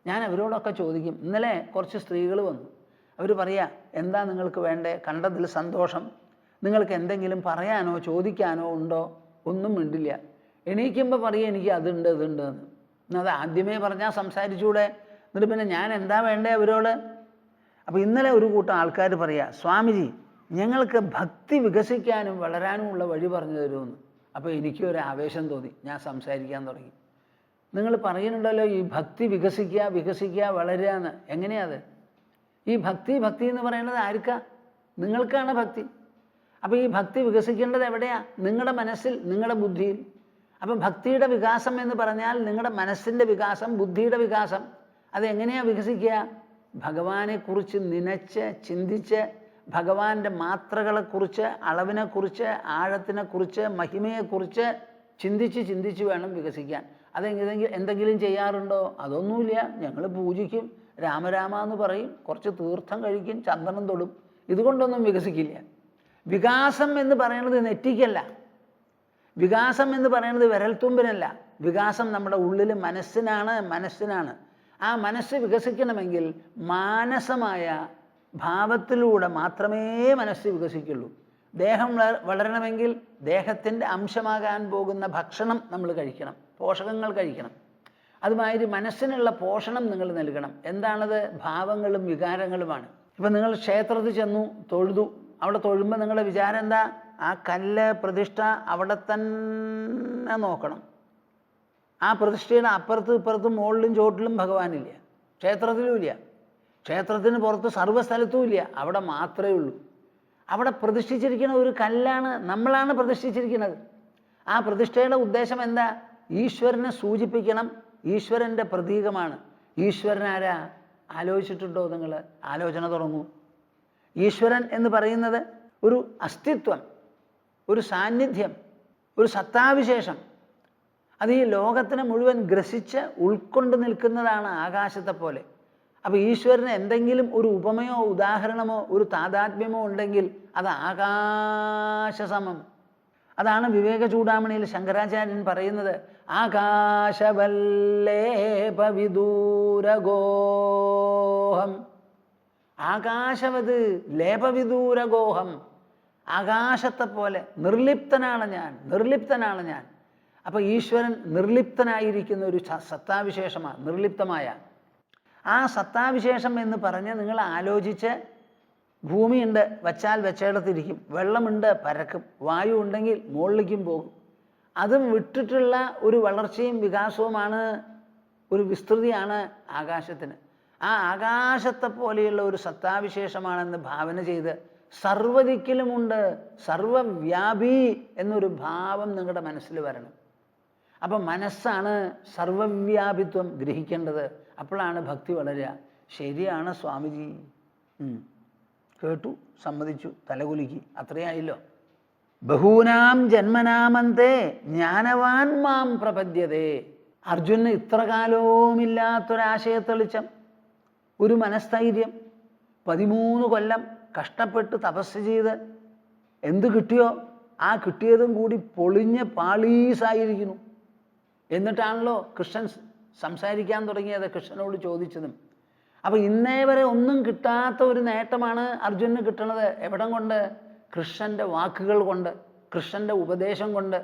ഞാൻ അവരോടൊക്കെ ചോദിക്കും. ഇന്നലെ കുറച്ച് സ്ത്രീകൾ വന്നു. അവർ പറയാ, എന്താ നിങ്ങൾക്ക് വേണ്ടേ? കണ്ടതിൽ സന്തോഷം. നിങ്ങൾക്ക് എന്തെങ്കിലും പറയാനോ ചോദിക്കാനോ ഉണ്ടോ? ഒന്നും മിണ്ടില്ല. എണീക്കുമ്പോൾ പറയുക എനിക്ക് അതുണ്ട് ഇതുണ്ട് എന്ന്. അത് ആദ്യമേ പറഞ്ഞാൽ സംസാരിച്ചൂടെ? എന്നിട്ട് പിന്നെ ഞാൻ എന്താ വേണ്ടേ അവരോട്? അപ്പോൾ ഇന്നലെ ഒരു കൂട്ടം ആൾക്കാർ പറയാ, സ്വാമിജി ഞങ്ങൾക്ക് ഭക്തി വികസിക്കാനും വളരാനും ഉള്ള വഴി പറഞ്ഞു തരുമെന്ന്. അപ്പോൾ എനിക്കൊരു ആവേശം തോന്നി, ഞാൻ സംസാരിക്കാൻ തുടങ്ങി. നിങ്ങൾ പറയുന്നുണ്ടല്ലോ ഈ ഭക്തി വികസിക്കുക വളരുക എന്ന്. എങ്ങനെയാത്? ഈ ഭക്തി എന്ന് പറയുന്നത് ആർക്കാ? നിങ്ങൾക്കാണ് ഭക്തി. അപ്പോൾ ഈ ഭക്തി വികസിക്കേണ്ടത് എവിടെയാ? നിങ്ങളുടെ മനസ്സിൽ, നിങ്ങളുടെ ബുദ്ധിയിൽ. അപ്പം ഭക്തിയുടെ വികാസം എന്ന് പറഞ്ഞാൽ നിങ്ങളുടെ മനസ്സിൻ്റെ വികാസം, ബുദ്ധിയുടെ വികാസം. അതെങ്ങനെയാണ് വികസിക്കുക? ഭഗവാനെക്കുറിച്ച് നനച്ച് ചിന്തിച്ച്, ഭഗവാന്റെ മാത്രകളെക്കുറിച്ച്, അളവിനെക്കുറിച്ച്, ആഴത്തിനെക്കുറിച്ച്, മഹിമയെക്കുറിച്ച് ചിന്തിച്ച് വേണം വികസിക്കാൻ. എന്തെങ്കിലും ചെയ്യാറുണ്ടോ? അതൊന്നുമില്ല. ഞങ്ങൾ പൂജിക്കും, രാമരാമ എന്ന് പറയും, കുറച്ച് തീർത്ഥം കഴിക്കും, ചന്ദനം തൊടും. ഇതുകൊണ്ടൊന്നും വികസിക്കില്ല. വികാസം എന്ന് പറയുന്നത് നെറ്റിക്കല്ല. വികാസം എന്ന് പറയുന്നത് വിരൽത്തുമ്പിനല്ല. വികാസം നമ്മുടെ ഉള്ളിൽ മനസ്സിനാണ്. ആ മനസ്സ് വികസിക്കണമെങ്കിൽ മാനസമായ ഭാവത്തിലൂടെ മാത്രമേ മനസ്സ് വികസിക്കുള്ളൂ. ദേഹം വളരണമെങ്കിൽ ദേഹത്തിൻ്റെ അംശമാകാൻ പോകുന്ന ഭക്ഷണം നമ്മൾ കഴിക്കണം, പോഷകങ്ങൾ കഴിക്കണം. അതുമാതിരി മനസ്സിനുള്ള പോഷണം നിങ്ങൾ നൽകണം. എന്താണത്? ഭാവങ്ങളും വികാരങ്ങളുമാണ്. ഇപ്പം നിങ്ങൾ ക്ഷേത്രത്തിൽ ചെന്നു, തൊഴുതു. അവിടെ തൊഴുമ്പോൾ നിങ്ങളുടെ വിചാരം എന്താ? ആ കല്ല് പ്രതിഷ്ഠ അവിടെ തന്നെ നോക്കണം. ആ പ്രതിഷ്ഠയുടെ അപ്പുറത്തും ഇപ്പുറത്തും മുകളിലും ചോട്ടിലും ഭഗവാനില്ല, ക്ഷേത്രത്തിലും ഇല്ല. ക്ഷേത്രത്തിന് പുറത്ത് സർവ്വസ്ഥലത്തും ഇല്ല, അവിടെ മാത്രമേ ഉള്ളൂ. അവിടെ പ്രതിഷ്ഠിച്ചിരിക്കുന്ന ഒരു കല്ലാണ്, നമ്മളാണ് പ്രതിഷ്ഠിച്ചിരിക്കുന്നത്. ആ പ്രതിഷ്ഠയുടെ ഉദ്ദേശം എന്താ? ഈശ്വരനെ സൂചിപ്പിക്കണം, ഈശ്വരൻ്റെ പ്രതീകമാണ്. ഈശ്വരനാരാ? ആലോചിച്ചിട്ടുണ്ടോ നിങ്ങൾ? ആലോചന തുടങ്ങൂ. ഈശ്വരൻ എന്ന് പറയുന്നത് ഒരു അസ്തിത്വം, ഒരു സാന്നിധ്യം, ഒരു സത്താവിശേഷം. അത് ഈ ലോകത്തിനെ മുഴുവൻ ഗ്രസിച്ച് ഉൾക്കൊണ്ട് നിൽക്കുന്നതാണ്, ആകാശത്തെ പോലെ. അപ്പോൾ ഈശ്വരന് എന്തെങ്കിലും ഒരു ഉപമയോ ഉദാഹരണമോ ഒരു താതാത്മ്യമോ ഉണ്ടെങ്കിൽ അത് ആകാശസമം. അതാണ് വിവേക ചൂടാമണിയിൽ ശങ്കരാചാര്യൻ പറയുന്നത്, ആകാശവല്ലേപവിദൂരഗോഹം. ആകാശവത് ലേപവിദൂരഗോഹം. ആകാശത്തെ പോലെ നിർലിപ്തനാണ് ഞാൻ. അപ്പോൾ ഈശ്വരൻ നിർലിപ്തനായിരിക്കുന്ന ഒരു സത്താവിശേഷമാണ്, നിർലിപ്തമായ. ആ സത്താവിശേഷം എന്ന് പറഞ്ഞ് നിങ്ങൾ ആലോചിച്ച് ഭൂമിയുണ്ട്, വച്ചാൽ വെച്ചയിടത്തിരിക്കും. വെള്ളമുണ്ട്, പരക്കും. വായു ഉണ്ടെങ്കിൽ മുകളിലേക്കും പോകും. അതും വിട്ടിട്ടുള്ള ഒരു വളർച്ചയും വികാസവുമാണ്, ഒരു വിസ്തൃതിയാണ് ആകാശത്തിന്. ആ ആകാശത്തെ പോലെയുള്ള ഒരു സത്താവിശേഷമാണെന്ന് ഭാവന ചെയ്ത് സർവ്വദിക്കിലുമുണ്ട്, സർവവ്യാപി എന്നൊരു ഭാവം നിങ്ങളുടെ മനസ്സിൽ വരണം. അപ്പം മനസ്സാണ് സർവവ്യാപിത്വം ഗ്രഹിക്കേണ്ടത്. അപ്പോഴാണ് ഭക്തി വളരുക. ശരിയാണ് സ്വാമിജി, കേട്ടു, സമ്മതിച്ചു, തലകുലുക്കി, അത്രയായില്ലോ. ബഹൂനാം ജന്മനാമന്തേ ജ്ഞാനവാൻ മാം പ്രപദ്യതേ. അർജുനന് ഇത്ര കാലവുമില്ലാത്തൊരാശയത്തെളിച്ചം, ഒരു മനസ്ഥൈര്യം. 13 കൊല്ലം കഷ്ടപ്പെട്ട് തപസ് ചെയ്ത് എന്ത് കിട്ടിയോ ആ കിട്ടിയതും കൂടി പൊളിഞ്ഞ പാളീസായിരിക്കുന്നു. എന്നിട്ടാണല്ലോ കൃഷ്ണൻ സംസാരിക്കാൻ തുടങ്ങിയത്, കൃഷ്ണനോട് ചോദിച്ചതും. അപ്പം ഇന്നേ വരെ ഒന്നും കിട്ടാത്ത ഒരു നേട്ടമാണ് അർജുനന് കിട്ടണത്. എവിടം കൊണ്ട്? കൃഷ്ണൻ്റെ വാക്കുകൾ കൊണ്ട്, കൃഷ്ണൻ്റെ ഉപദേശം കൊണ്ട്,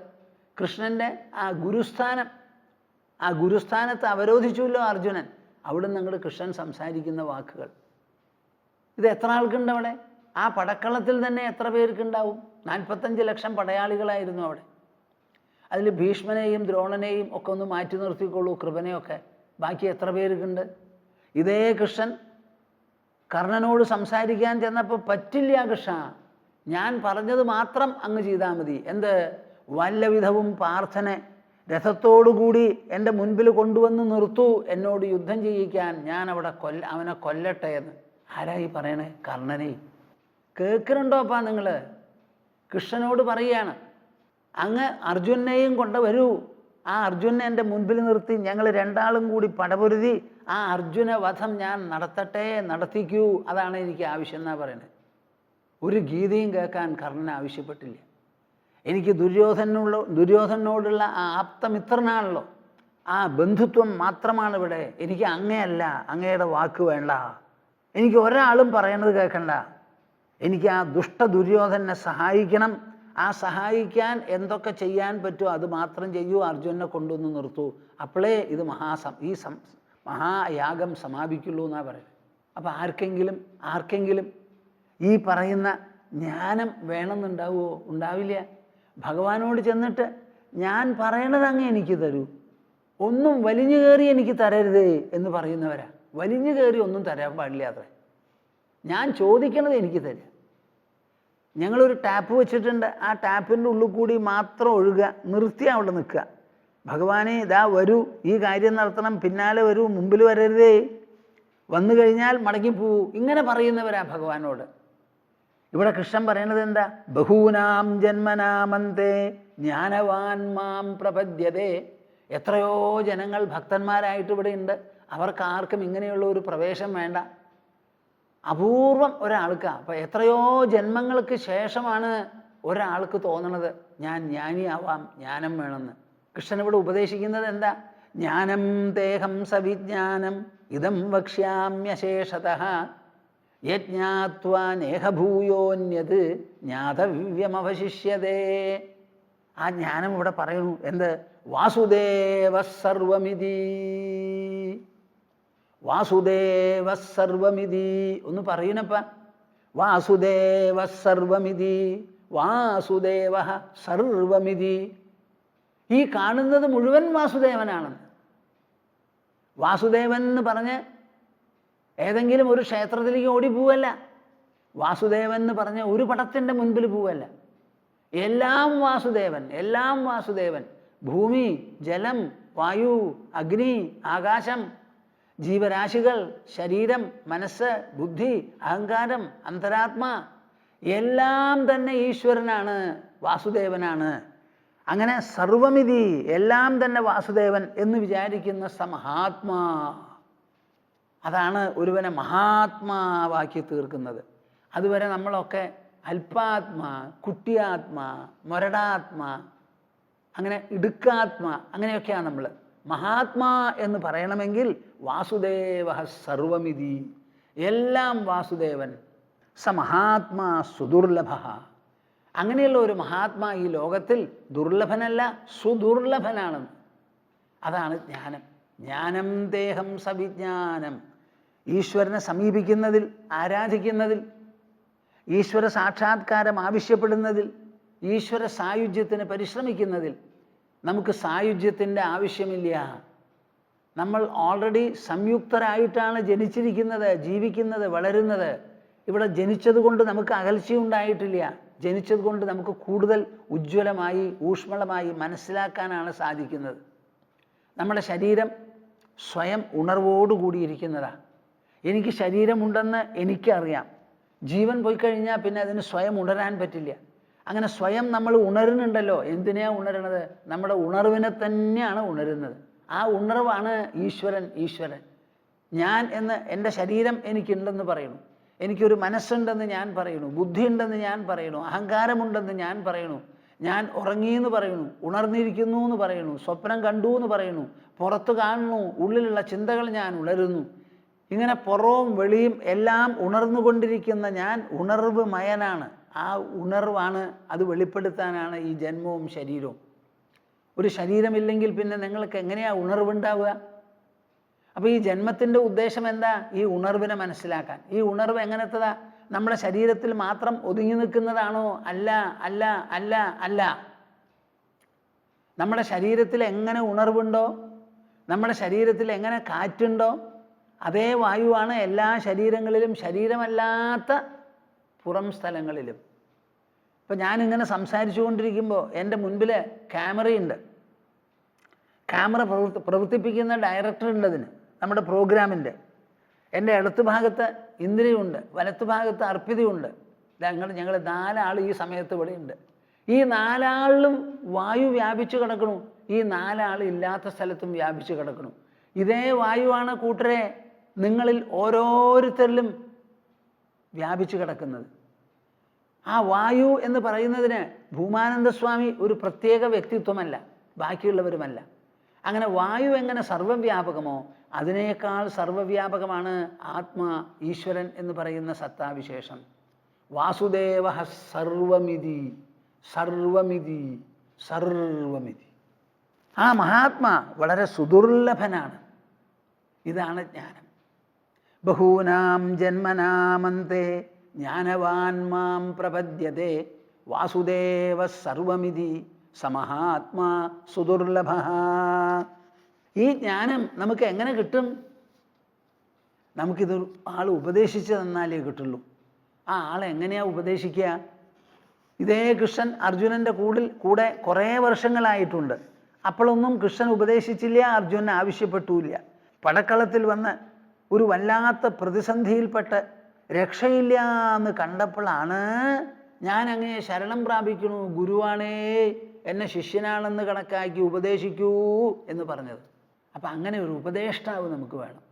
കൃഷ്ണൻ്റെ ആ ഗുരുസ്ഥാനം. ആ ഗുരുസ്ഥാനത്ത് അവരോധിച്ചുല്ലോ അർജുനൻ. അവിടെ നിന്ന് അങ്ങോട്ട് കൃഷ്ണൻ സംസാരിക്കുന്ന വാക്കുകൾ. ഇത് എത്ര ആൾക്കുണ്ട് അവിടെ? ആ പടക്കളത്തിൽ തന്നെ എത്ര പേർക്കുണ്ടാവും? 45 ലക്ഷം പടയാളികളായിരുന്നു അവിടെ. അതിൽ ഭീഷ്മനെയും ദ്രോണനെയും ഒക്കെ ഒന്ന് മാറ്റി നിർത്തിക്കൊള്ളൂ, കൃപനെയൊക്കെ. ബാക്കി എത്ര പേർക്കുണ്ട്? ഇതേ കൃഷ്ണൻ കർണനോട് സംസാരിക്കാൻ ചെന്നപ്പോൾ പറ്റില്ല കൃഷ്ണ, ഞാൻ പറഞ്ഞത് മാത്രം അങ്ങ് ചെയ്താൽ മതി. എന്ത്? വല്ലവിധവും പാർത്ഥനെ രഥത്തോടുകൂടി എൻ്റെ മുൻപിൽ കൊണ്ടുവന്ന് നിർത്തൂ, എന്നോട് യുദ്ധം ചെയ്യിക്കാൻ, ഞാൻ അവിടെ അവനെ കൊല്ലട്ടെ എന്ന്. ആരായി പറയണേ? കർണനെ. കേൾക്കുന്നുണ്ടോപ്പാ നിങ്ങൾ? കൃഷ്ണനോട് പറയുകയാണ്, അങ്ങ് അർജുനെയും കൊണ്ട് വരൂ, ആ അർജുനെ എൻ്റെ മുൻപിൽ നിർത്തി ഞങ്ങൾ രണ്ടാളും കൂടി പടപൊരുതി ആ അർജുന വധം ഞാൻ നടത്തട്ടെ, നടത്തിക്കൂ, അതാണ് എനിക്ക് ആവശ്യം എന്നാണ് പറയുന്നത്. ഒരു ഗീതയും കേൾക്കാൻ കർണൻ ആവശ്യപ്പെട്ടില്ല. എനിക്ക് ദുര്യോധനോടുള്ള ആ ആപ്തമിത്രനാണല്ലോ, ആ ബന്ധുത്വം മാത്രമാണ് ഇവിടെ. എനിക്ക് അങ്ങയല്ല, അങ്ങയുടെ വാക്ക് വേണ്ട. എനിക്ക് ഒരാളും പറയണത് കേൾക്കണ്ട. എനിക്ക് ആ ദുഷ്ട ദുര്യോധനെ സഹായിക്കണം. ആ സഹായിക്കാൻ എന്തൊക്കെ ചെയ്യാൻ പറ്റുമോ അത് മാത്രം ചെയ്യൂ, അർജുനെ കൊണ്ടുവന്ന് നിർത്തൂ. അപ്പോഴേ ഇത് മഹായാഗം സമാപിക്കുള്ളൂ എന്നാണ് പറയുന്നത്. അപ്പോൾ ആർക്കെങ്കിലും ഈ പറയുന്ന ജ്ഞാനം വേണമെന്നുണ്ടാവുമോ? ഉണ്ടാവില്ല. ഭഗവാനോട് ചെന്നിട്ട് ഞാൻ പറയണത് അങ്ങ് എനിക്ക് തരൂ, ഒന്നും വലിഞ്ഞു കയറി എനിക്ക് തരരുതേ എന്ന് പറയുന്നവരാ. വലിഞ്ഞു കയറി ഒന്നും തരാൻ പാടില്ല അത്രേ. ഞാൻ ചോദിക്കണത് എനിക്ക് തരിക. ഞങ്ങളൊരു ടാപ്പ് വെച്ചിട്ടുണ്ട്, ആ ടാപ്പിൻ്റെ ഉള്ളിൽ കൂടി മാത്രം ഒഴുകുക, നിർത്തി അവിടെ നിൽക്കുക. ഭഗവാനെ ഇതാ വരൂ, ഈ കാര്യം നടത്തണം, പിന്നാലെ വരൂ, മുമ്പിൽ വരരുതേ, വന്നു കഴിഞ്ഞാൽ മടങ്ങിപ്പോവൂ, ഇങ്ങനെ പറയുന്നവരാ ഭഗവാനോട്. ഇവിടെ കൃഷ്ണൻ പറയണത് എന്താ? ബഹൂനാം ജന്മനാമന്തേ ജ്ഞാനവാൻ മാം പ്രപദ്യതേ. എത്രയോ ജനങ്ങൾ ഭക്തന്മാരായിട്ട് ഇവിടെ ഉണ്ട്, അവർക്ക് ആർക്കും ഇങ്ങനെയുള്ള ഒരു പ്രവേശം വേണ്ട. അപൂർവം ഒരാൾക്കാണ്. അപ്പം എത്രയോ ജന്മങ്ങൾക്ക് ശേഷമാണ് ഒരാൾക്ക് തോന്നണത് ഞാൻ ജ്ഞാനിയാവാം, ജ്ഞാനം വേണമെന്ന്. കൃഷ്ണൻ ഇവിടെ ഉപദേശിക്കുന്നത് എന്താ? ജ്ഞാനം ദേഹം സവിജ്ഞാനം ഇതം വക്ഷ്യാമ്യശേഷതഃ യജ്ഞാത്വാ നേഹഭൂയോന്യത് ജ്ഞാതവ്യമവശിഷ്യതേ. ആ ജ്ഞാനം ഇവിടെ പറയണു. എന്ത്? വാസുദേവ സർവമിതി. വാസുദേവ സർവമിതി ഒന്ന് പറയണപ്പ. വാസുദേവ സർവമിതി, വാസുദേവ സർവമിതി. ഈ കാണുന്നത് മുഴുവൻ വാസുദേവനാണെന്ന്. വാസുദേവൻ എന്ന് പറഞ്ഞ് ഏതെങ്കിലും ഒരു ക്ഷേത്രത്തിലേക്ക് ഓടിപ്പോവല്ല. വാസുദേവൻ എന്ന് പറഞ്ഞ് ഒരു പടത്തിൻ്റെ മുൻപിൽ പോവല്ല. എല്ലാം വാസുദേവൻ, എല്ലാം വാസുദേവൻ. ഭൂമി, ജലം, വായു, അഗ്നി, ആകാശം, ജീവരാശികൾ, ശരീരം, മനസ്സ്, ബുദ്ധി, അഹങ്കാരം, അന്തരാത്മ, എല്ലാം തന്നെ ഈശ്വരനാണ്, വാസുദേവനാണ്. അങ്ങനെ സർവമിതി, എല്ലാം തന്നെ വാസുദേവൻ എന്ന് വിചാരിക്കുന്ന സമഹാത്മാ. അതാണ് ഒരുവനെ മഹാത്മാവാക്കി തീർക്കുന്നത്. അതുവരെ നമ്മളൊക്കെ അല്പാത്മാ, കുട്ടിയാത്മാ, മൊരടാത്മാ, അങ്ങനെ ഇടുക്കാത്മാ, അങ്ങനെയൊക്കെയാണ് നമ്മൾ. മഹാത്മാ എന്ന് പറയണമെങ്കിൽ വാസുദേവ സർവമിതി, എല്ലാം വാസുദേവൻ. സ മഹാത്മാ സുദുർലഭ. അങ്ങനെയുള്ള ഒരു മഹാത്മാ ഈ ലോകത്തിൽ ദുർലഭനല്ല, സുദുർലഭനാണ്. അതാണ് ജ്ഞാനം. ജ്ഞാനം ദേഹം സവിജ്ഞാനം. ഈശ്വരനെ സമീപിക്കുന്നതിൽ, ആരാധിക്കുന്നതിൽ ഈശ്വര സാക്ഷാത്കാരം ആവശ്യപ്പെടുന്നതിൽ, ഈശ്വര സായുജ്യത്തിന് പരിശ്രമിക്കുന്നതിൽ നമുക്ക് സായുജ്യത്തിൻ്റെ ആവശ്യമില്ല. നമ്മൾ ഓൾറെഡി സംയുക്തരായിട്ടാണ് ജനിച്ചിരിക്കുന്നത്, ജീവിക്കുന്നത്, വളരുന്നത്. ഇവിടെ ജനിച്ചതുകൊണ്ട് നമുക്ക് അകൽച്ചയുണ്ടായിട്ടില്ല. ജനിച്ചതുകൊണ്ട് നമുക്ക് കൂടുതൽ ഉജ്ജ്വലമായി ഊഷ്മളമായി മനസ്സിലാക്കാനാണ് സാധിക്കുന്നത്. നമ്മുടെ ശരീരം സ്വയം ഉണർവോടുകൂടിയിരിക്കുന്നതാണ്. എനിക്ക് ശരീരമുണ്ടെന്ന് എനിക്കറിയാം. ജീവൻ പോയി കഴിഞ്ഞാൽ പിന്നെ അതിന് സ്വയം ഉണരാൻ പറ്റില്ല. അങ്ങനെ സ്വയം നമ്മൾ ഉണരുന്നുണ്ടല്ലോ. എന്തിനാണ് ഉണരുന്നത്? നമ്മുടെ ഉണർവിനെ തന്നെയാണ് ഉണരുന്നത്. ആ ഉണർവാണ് ഈശ്വരൻ. ഞാൻ എന്ന്, എൻ്റെ ശരീരം എനിക്കുണ്ടെന്ന് പറയുന്നു, എനിക്കൊരു മനസ്സുണ്ടെന്ന് ഞാൻ പറയുന്നു, ബുദ്ധിയുണ്ടെന്ന് ഞാൻ പറയുന്നു, അഹങ്കാരമുണ്ടെന്ന് ഞാൻ പറയുന്നു, ഞാൻ ഉറങ്ങിയെന്ന് പറയുന്നു, ഉണർന്നിരിക്കുന്നു എന്ന് പറയുന്നു, സ്വപ്നം കണ്ടു എന്ന് പറയുന്നു, പുറത്ത് കാണുന്നു, ഉള്ളിലുള്ള ചിന്തകൾ ഞാൻ ഉണരുന്നു. ഇങ്ങനെ പുറവും വെളിയും എല്ലാം ഉണർന്നുകൊണ്ടിരിക്കുന്ന ഞാൻ ഉണർവ് മയനാണ്. ആ ഉണർവാണ്, അത് വെളിപ്പെടുത്താനാണ് ഈ ജന്മവും ശരീരവും. ഒരു ശരീരമില്ലെങ്കിൽ പിന്നെ നിങ്ങൾക്ക് എങ്ങനെയാണ് ഉണർവുണ്ടാവുക? അപ്പോൾ ഈ ജന്മത്തിൻ്റെ ഉദ്ദേശം എന്താ? ഈ ഉണർവിനെ മനസ്സിലാക്കാൻ. ഈ ഉണർവ് എങ്ങനത്തതാ? നമ്മുടെ ശരീരത്തിൽ മാത്രം ഒതുങ്ങി നിൽക്കുന്നതാണോ? അല്ല അല്ല അല്ല അല്ല. നമ്മുടെ ശരീരത്തിൽ എങ്ങനെ ഉണർവുണ്ടോ, നമ്മുടെ ശരീരത്തിൽ എങ്ങനെ കാറ്റുണ്ടോ, അതേ വായുവാണ് എല്ലാ ശരീരങ്ങളിലും, ശരീരമല്ലാത്ത പുറം സ്ഥലങ്ങളിലും. ഇപ്പം ഞാനിങ്ങനെ സംസാരിച്ചു കൊണ്ടിരിക്കുമ്പോൾ എൻ്റെ മുൻപിൽ ക്യാമറയുണ്ട്. ക്യാമറ പ്രവർത്തിപ്പിക്കുന്ന ഡയറക്ടറുണ്ട് അതിന്, നമ്മുടെ പ്രോഗ്രാമിൻ്റെ. എൻ്റെ ഇടത്ത് ഭാഗത്ത് ഇന്ദ്രിയുണ്ട്, വലത്ത് ഭാഗത്ത് അർപ്പിതയുണ്ട്. ഞങ്ങൾ 4 ആൾ ഈ സമയത്ത് ഇവിടെയുണ്ട്. ഈ 4 ആളിലും വായു വ്യാപിച്ചു കിടക്കണു. ഈ 4 ആൾ ഇല്ലാത്ത സ്ഥലത്തും വ്യാപിച്ചു കിടക്കണു. ഇതേ വായുവാണ് കൂട്ടരെ നിങ്ങളിൽ ഓരോരുത്തരിലും വ്യാപിച്ചു കിടക്കുന്നത്. ആ വായു എന്ന് പറയുന്നതിന് ഭൂമാനന്ദസ്വാമി ഒരു പ്രത്യേക വ്യക്തിത്വമല്ല, ബാക്കിയുള്ളവരുമല്ല. അങ്ങനെ വായു എങ്ങനെ സർവ്വവ്യാപകമോ അതിനേക്കാൾ സർവ്വവ്യാപകമാണ് ആത്മാ, ഈശ്വരൻ എന്ന് പറയുന്ന സത്താവിശേഷം. വാസുദേവ സർവമിതി സർവമിതി സർവമിതി. ആ മഹാത്മാ വളരെ സുദുർലഭനാണ്. ഇതാണ് ജ്ഞാനം. ബഹൂനാം ജന്മനാമന്തേ ജ്ഞാനവാൻ മാം പ്രപദ്യതേ വാസുദേവ സർവമിതി സമഹാത്മാ സുദുർലഭ. ഈ ജ്ഞാനം നമുക്ക് എങ്ങനെ കിട്ടും? നമുക്കിത് ആൾ ഉപദേശിച്ച് തന്നാലേ കിട്ടുള്ളൂ. ആ ആളെങ്ങനെയാണ് ഉപദേശിക്കുക? ഇതേ കൃഷ്ണൻ അർജുനൻ്റെ കൂടെ കുറേ വർഷങ്ങളായിട്ടുണ്ട്. അപ്പോഴൊന്നും കൃഷ്ണൻ ഉപദേശിച്ചില്ല, അർജുനൻ ആവശ്യപ്പെട്ടില്ല. പടക്കളത്തിൽ വന്ന് ഒരു വല്ലാത്ത പ്രതിസന്ധിയിൽപ്പെട്ട് രക്ഷയില്ല എന്ന് കണ്ടപ്പോഴാണ് ഞാൻ അങ്ങേ ശരണം പ്രാപിക്കണു, ഗുരുവാണേ, എന്നെ ശിഷ്യനാണെന്ന് കണക്കാക്കി ഉപദേശിക്കൂ എന്ന് പറഞ്ഞത്. അപ്പം അങ്ങനെ ഒരു ഉപദേഷ്ടാവ് നമുക്ക് വേണം,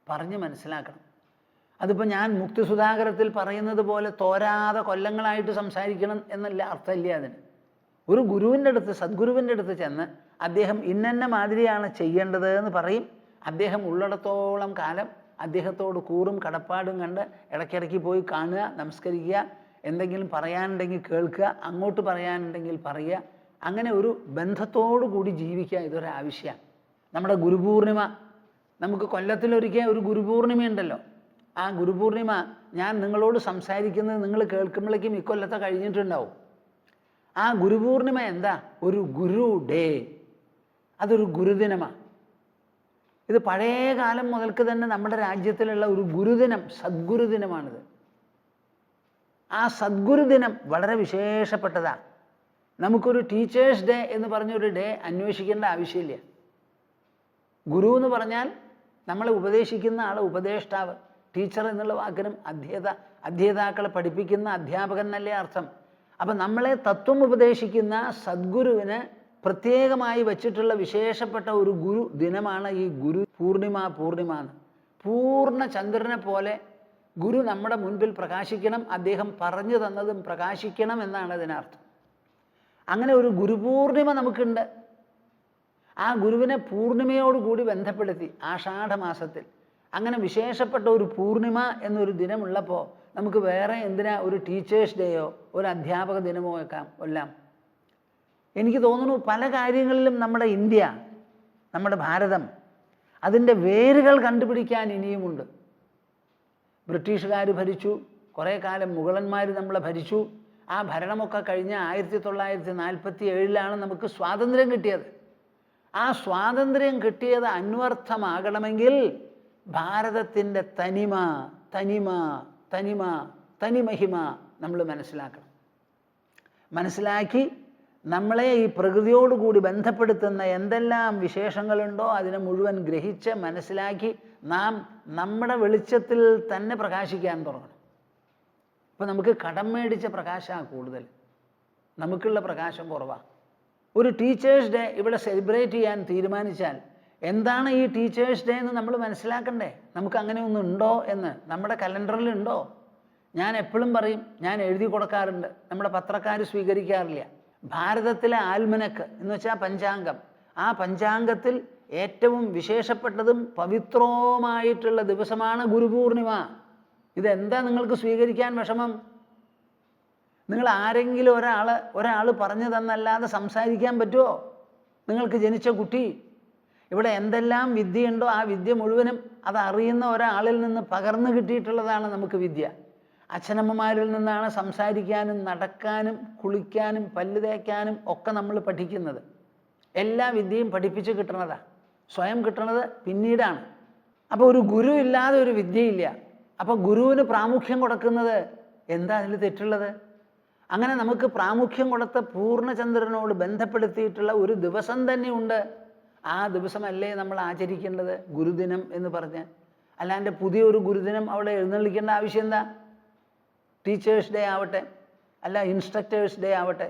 പറഞ്ഞ് മനസ്സിലാക്കണം. അതിപ്പോൾ ഞാൻ മുക്തി സുധാകരത്തിൽ പറയുന്നത് പോലെ തോരാതെ കൊല്ലങ്ങളായിട്ട് സംസാരിക്കണം എന്നല്ല അർത്ഥമില്ല അതിന്. ഒരു ഗുരുവിൻ്റെ അടുത്ത്, സദ്ഗുരുവിൻ്റെ അടുത്ത് ചെന്ന് അദ്ദേഹം ഇന്ന മാതിരിയാണ് ചെയ്യേണ്ടത് എന്ന് പറയും. അദ്ദേഹം ഉള്ളിടത്തോളം കാലം അദ്ദേഹത്തോട് കൂറും കടപ്പാടും കണ്ട് ഇടയ്ക്കിടയ്ക്ക് പോയി കാണുക, നമസ്കരിക്കുക, എന്തെങ്കിലും പറയാനുണ്ടെങ്കിൽ കേൾക്കുക, അങ്ങോട്ട് പറയാനുണ്ടെങ്കിൽ പറയുക. അങ്ങനെ ഒരു ബന്ധത്തോടു കൂടി ജീവിക്കുക. ഇതൊരാവശ്യമാണ്. നമ്മുടെ ഗുരുപൂർണിമ, നമുക്ക് കൊല്ലത്തിലൊരിക്കൽ ഒരു ഗുരുപൂർണിമയുണ്ടല്ലോ. ആ ഗുരുപൂർണിമ ഞാൻ നിങ്ങളോട് സംസാരിക്കുന്നത് നിങ്ങൾ കേൾക്കുമ്പോഴേക്കും ഇക്കൊല്ലത്തെ കഴിഞ്ഞിട്ടുണ്ടാവും. ആ ഗുരുപൂർണിമ എന്താ? ഒരു ഗുരു ഡേ, അതൊരു ഗുരുദിനമാണ്. ഇത് പഴയ കാലം മുതൽക്ക് തന്നെ നമ്മുടെ രാജ്യത്തിലുള്ള ഒരു ഗുരുദിനം, സദ്ഗുരുദിനമാണിത്. ആ സദ്ഗുരുദിനം വളരെ വിശേഷപ്പെട്ടതാണ്. നമുക്കൊരു ടീച്ചേഴ്സ് ഡേ എന്ന് പറഞ്ഞൊരു ഡേ അന്വേഷിക്കേണ്ട ആവശ്യമില്ല. ഗുരു എന്ന് പറഞ്ഞാൽ നമ്മളെ ഉപദേശിക്കുന്ന ആൾ, ഉപദേഷ്ടാവ്. ടീച്ചർ എന്നുള്ള വാക്കിനും അധ്യേതാക്കളെ പഠിപ്പിക്കുന്ന അധ്യാപകൻ എന്നല്ലേ അർത്ഥം. അപ്പം നമ്മളെ തത്വം ഉപദേശിക്കുന്ന സദ്ഗുരുവിന് പ്രത്യേകമായി വച്ചിട്ടുള്ള വിശേഷപ്പെട്ട ഒരു ഗുരു ദിനമാണ് ഈ ഗുരു പൂർണിമ. എന്ന് പൂർണ്ണ ചന്ദ്രനെ പോലെ ഗുരു നമ്മുടെ മുൻപിൽ പ്രകാശിക്കണം, അദ്ദേഹം പറഞ്ഞു തന്നതും പ്രകാശിക്കണം എന്നാണ് അതിനർത്ഥം. അങ്ങനെ ഒരു ഗുരുപൂർണിമ നമുക്കുണ്ട്. ആ ഗുരുവിനെ പൂർണിമയോടുകൂടി ബന്ധപ്പെടുത്തി ആഷാഢമാസത്തിൽ അങ്ങനെ വിശേഷപ്പെട്ട ഒരു പൂർണിമ എന്നൊരു ദിനമുള്ളപ്പോൾ നമുക്ക് വേറെ എന്തിനാ ഒരു ടീച്ചേഴ്സ് ഡേയോ ഒരു അധ്യാപക ദിനമോ വെക്കാം എല്ലാം. എനിക്ക് തോന്നുന്നു പല കാര്യങ്ങളിലും നമ്മുടെ ഇന്ത്യ, നമ്മുടെ ഭാരതം, അതിൻ്റെ വേരുകൾ കണ്ടുപിടിക്കാൻ ഇനിയുമുണ്ട്. ബ്രിട്ടീഷുകാർ ഭരിച്ചു, കുറേ കാലം മുഗളന്മാർ നമ്മളെ ഭരിച്ചു. ആ ഭരണമൊക്കെ കഴിഞ്ഞ് 1947 നമുക്ക് സ്വാതന്ത്ര്യം കിട്ടിയത്. ആ സ്വാതന്ത്ര്യം കിട്ടിയത് അന്വർത്ഥമാകണമെങ്കിൽ ഭാരതത്തിൻ്റെ തനിമ തനിമ തനിമ തനിമഹിമ നമ്മൾ മനസ്സിലാക്കണം. മനസ്സിലാക്കി നമ്മളെ ഈ പ്രകൃതിയോടുകൂടി ബന്ധപ്പെടുത്തുന്ന എന്തെല്ലാം വിശേഷങ്ങളുണ്ടോ അതിനെ മുഴുവൻ ഗ്രഹിച്ച് മനസ്സിലാക്കി നാം നമ്മുടെ വെളിച്ചത്തിൽ തന്നെ പ്രകാശിക്കാൻ തുടങ്ങണം. ഇപ്പം നമുക്ക് കടം മേടിച്ച പ്രകാശമാണ് കൂടുതൽ, നമുക്കുള്ള പ്രകാശം കുറവാണ്. ഒരു ടീച്ചേഴ്സ് ഡേ ഇവിടെ സെലിബ്രേറ്റ് ചെയ്യാൻ തീരുമാനിച്ചാൽ എന്താണ് ഈ ടീച്ചേഴ്സ് ഡേ എന്ന് നമ്മൾ മനസ്സിലാക്കണ്ടേ? നമുക്ക് അങ്ങനെ ഒന്നും ഉണ്ടോ എന്ന് നമ്മുടെ കലണ്ടറിലുണ്ടോ? ഞാൻ എപ്പോഴും പറയും, ഞാൻ എഴുതി കൊടുക്കാറുണ്ട്, നമ്മുടെ പത്രക്കാർ സ്വീകരിക്കാറില്ല. ഭാരതത്തിലെ ആൽമനക്ക് എന്ന് വെച്ചാൽ പഞ്ചാംഗം, ആ പഞ്ചാംഗത്തിൽ ഏറ്റവും വിശേഷപ്പെട്ടതും പവിത്രവുമായിട്ടുള്ള ദിവസമാണ് ഗുരുപൂർണിമ. ഇതെന്താ നിങ്ങൾക്ക് സ്വീകരിക്കാൻ വിഷമം? നിങ്ങൾ ആരെങ്കിലും ഒരാൾ പറഞ്ഞു തന്നല്ലാതെ സംസാരിക്കാൻ പറ്റുമോ? നിങ്ങൾക്ക് ജനിച്ച കുട്ടി ഇവിടെ എന്തെല്ലാം വിദ്യയുണ്ടോ ആ വിദ്യ മുഴുവനും അത് അറിയുന്ന ഒരാളിൽ നിന്ന് പകർന്നു കിട്ടിയിട്ടുള്ളതാണ് നമുക്ക് വിദ്യ. അച്ഛനമ്മമാരിൽ നിന്നാണ് സംസാരിക്കാനും നടക്കാനും കുളിക്കാനും പല്ല് തേക്കാനും ഒക്കെ നമ്മൾ പഠിക്കുന്നത്. എല്ലാ വിദ്യയും പഠിപ്പിച്ച് കിട്ടണതാണ്, സ്വയം കിട്ടണത് പിന്നീടാണ്. അപ്പോൾ ഒരു ഗുരു ഇല്ലാതെ ഒരു വിദ്യയില്ല. അപ്പോൾ ഗുരുവിന് പ്രാമുഖ്യം കൊടുക്കുന്നത് എന്താ അതിൽ തെറ്റുള്ളത്? അങ്ങനെ നമുക്ക് പ്രാമുഖ്യം കൊടുത്ത പൂർണ്ണചന്ദ്രനോട് ബന്ധപ്പെടുത്തിയിട്ടുള്ള ഒരു ദിവസം തന്നെയുണ്ട്. ആ ദിവസമല്ലേ നമ്മൾ ആചരിക്കേണ്ടത് ഗുരുദിനം എന്ന് പറഞ്ഞ്? അല്ലാണ്ട് പുതിയൊരു ഗുരുദിനം അവിടെ എഴുന്നള്ളിക്കേണ്ട ആവശ്യം എന്താ? ടീച്ചേഴ്സ് ഡേ ആവട്ടെ, അല്ല ഇൻസ്ട്രക്ടേഴ്സ് ഡേ ആവട്ടെ,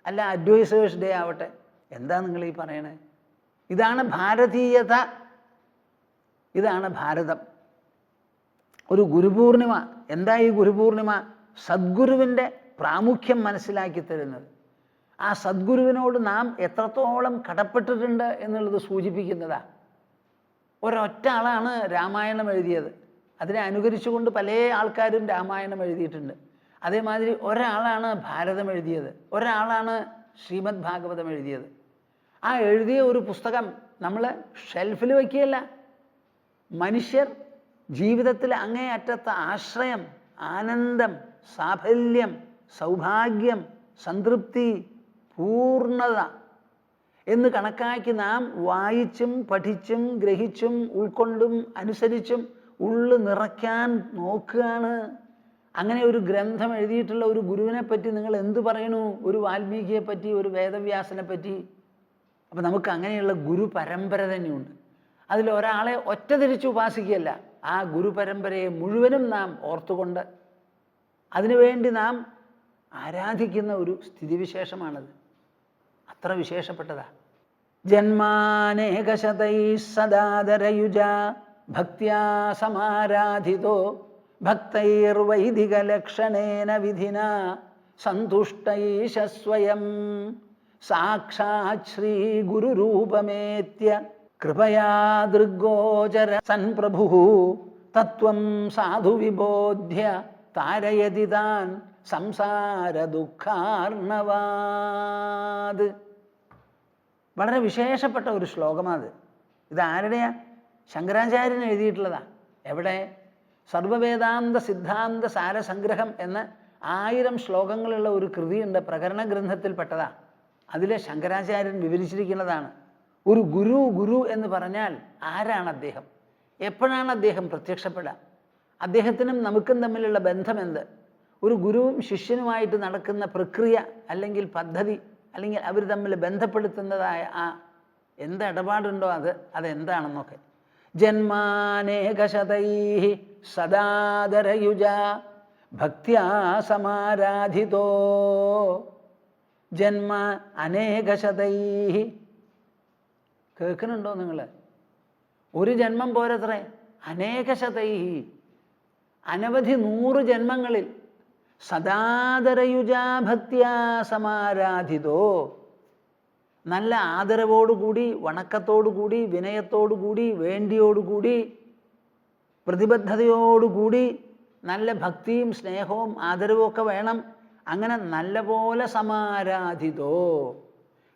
അല്ല അഡ്വൈസേഴ്സ് ഡേ ആവട്ടെ, എന്താ നിങ്ങൾ ഈ പറയണേ? ഇതാണ് ഭാരതീയത, ഇതാണ് ഭാരതം. ഒരു ഗുരുപൂർണിമ. എന്താ ഈ ഗുരുപൂർണിമ? സദ്ഗുരുവിൻ്റെ പ്രാമുഖ്യം മനസ്സിലാക്കി തരുന്നത്. ആ സദ്ഗുരുവിനോട് നാം എത്രത്തോളം കടപ്പെട്ടിട്ടുണ്ട് എന്നുള്ളത് സൂചിപ്പിക്കുന്നതാണ്. ഒരൊറ്റ ആളാണ് രാമായണം എഴുതിയത്, അതിനെ അനുകരിച്ചുകൊണ്ട് പല ആൾക്കാരും രാമായണം എഴുതിയിട്ടുണ്ട്. അതേമാതിരി ഒരാളാണ് ഭാരതം എഴുതിയത്, ഒരാളാണ് ശ്രീമദ് ഭാഗവതം എഴുതിയത്. ആ എഴുതിയ ഒരു പുസ്തകം നമ്മൾ ഷെൽഫിൽ വയ്ക്കുകയല്ല. മനുഷ്യർ ജീവിതത്തിൽ അങ്ങേയറ്റത്തെ ആശ്രയം, ആനന്ദം, സാഫല്യം, സൗഭാഗ്യം, സംതൃപ്തി, പൂർണ്ണത എന്ന് കണക്കാക്കി നാം വായിച്ചും പഠിച്ചും ഗ്രഹിച്ചും ഉൾക്കൊണ്ടും അനുസരിച്ചും ഉള്ളു നിറയ്ക്കാൻ നോക്കുകയാണ്. അങ്ങനെ ഒരു ഗ്രന്ഥം എഴുതിയിട്ടുള്ള ഒരു ഗുരുവിനെ പറ്റി നിങ്ങൾ എന്ത് പറയണു? ഒരു വാൽമീകിയെ പറ്റി, ഒരു വേദവ്യാസനെ പറ്റി. അപ്പം നമുക്ക് അങ്ങനെയുള്ള ഗുരു പരമ്പര തന്നെയുണ്ട്. അതിലൊരാളെ ഒറ്റ തിരിച്ച് ഉപാസിക്കുകയല്ല, ആ ഗുരു പരമ്പരയെ മുഴുവനും നാം ഓർത്തുകൊണ്ട് അതിനുവേണ്ടി നാം ആരാധിക്കുന്ന ഒരു സ്ഥിതിവിശേഷമാണത്. അത്ര വിശേഷപ്പെട്ടതാ. ജന്മാനേകശതൈ സദാദരയുജ ഭക്ത്യാ സമാരാധിതോ ഭക്തൈർവൈദികലക്ഷണേന വിധിന സന്തുഷ്ടൈശ സ്വയം സാക്ഷാത് ശ്രീ ഗുരുരൂപമേത്യ കൃപയാ ദൃഗ്ഗോചര സൻപ്രഭുഃ തത്വം സാധു വിബോധ്യ താരയതി താൻ സംസാര ദുഃഖാർണവാത്. വളരെ വിശേഷപ്പെട്ട ഒരു ശ്ലോകമാത്. ഇത് ആരുടെയാ? ശങ്കരാചാര്യൻ എഴുതിയിട്ടുള്ളതാ. എവിടെ? സർവവേദാന്ത സിദ്ധാന്ത സാരസംഗ്രഹം എന്ന 1000 ശ്ലോകങ്ങളുള്ള ഒരു കൃതിയുണ്ട്, പ്രകരണ ഗ്രന്ഥത്തിൽപ്പെട്ടതാ. അതിലെ ശങ്കരാചാര്യൻ വിവരിച്ചിരിക്കുന്നതാണ്. ഒരു ഗുരു എന്ന് പറഞ്ഞാൽ ആരാണ് അദ്ദേഹം? എപ്പോഴാണ് അദ്ദേഹം പ്രത്യക്ഷപ്പെടുക? അദ്ദേഹത്തിനും നമുക്കും തമ്മിലുള്ള ബന്ധമെന്ത്? ഒരു ഗുരുവും ശിഷ്യനുമായിട്ട് നടക്കുന്ന പ്രക്രിയ അല്ലെങ്കിൽ പദ്ധതി അല്ലെങ്കിൽ അവർ തമ്മിൽ ബന്ധപ്പെടുത്തുന്നതായ ആ എന്ത് ഇടപാടുണ്ടോ അതെന്താണെന്നൊക്കെ. ജന്മാനേകശതൈ സദാദരയുജ ഭക്ത്യാ സമാരാധിതോ. ജന്മ അനേകശതൈ. കേൾക്കുന്നുണ്ടോ നിങ്ങൾ? ഒരു ജന്മം പോരത്രേ, അനേകശതൈ, അനവധി 100 ജന്മങ്ങളിൽ. സദാദരയുജാ ഭക്ത്യാ സമാരാധിതോ. നല്ല ആദരവോടുകൂടി, വണക്കത്തോടുകൂടി, വിനയത്തോടുകൂടി, വേണ്ടിയോടുകൂടി, പ്രതിബദ്ധതയോടുകൂടി, നല്ല ഭക്തിയും സ്നേഹവും ആദരവും ഒക്കെ വേണം. അങ്ങനെ നല്ല പോലെ സമാരാധിതോ.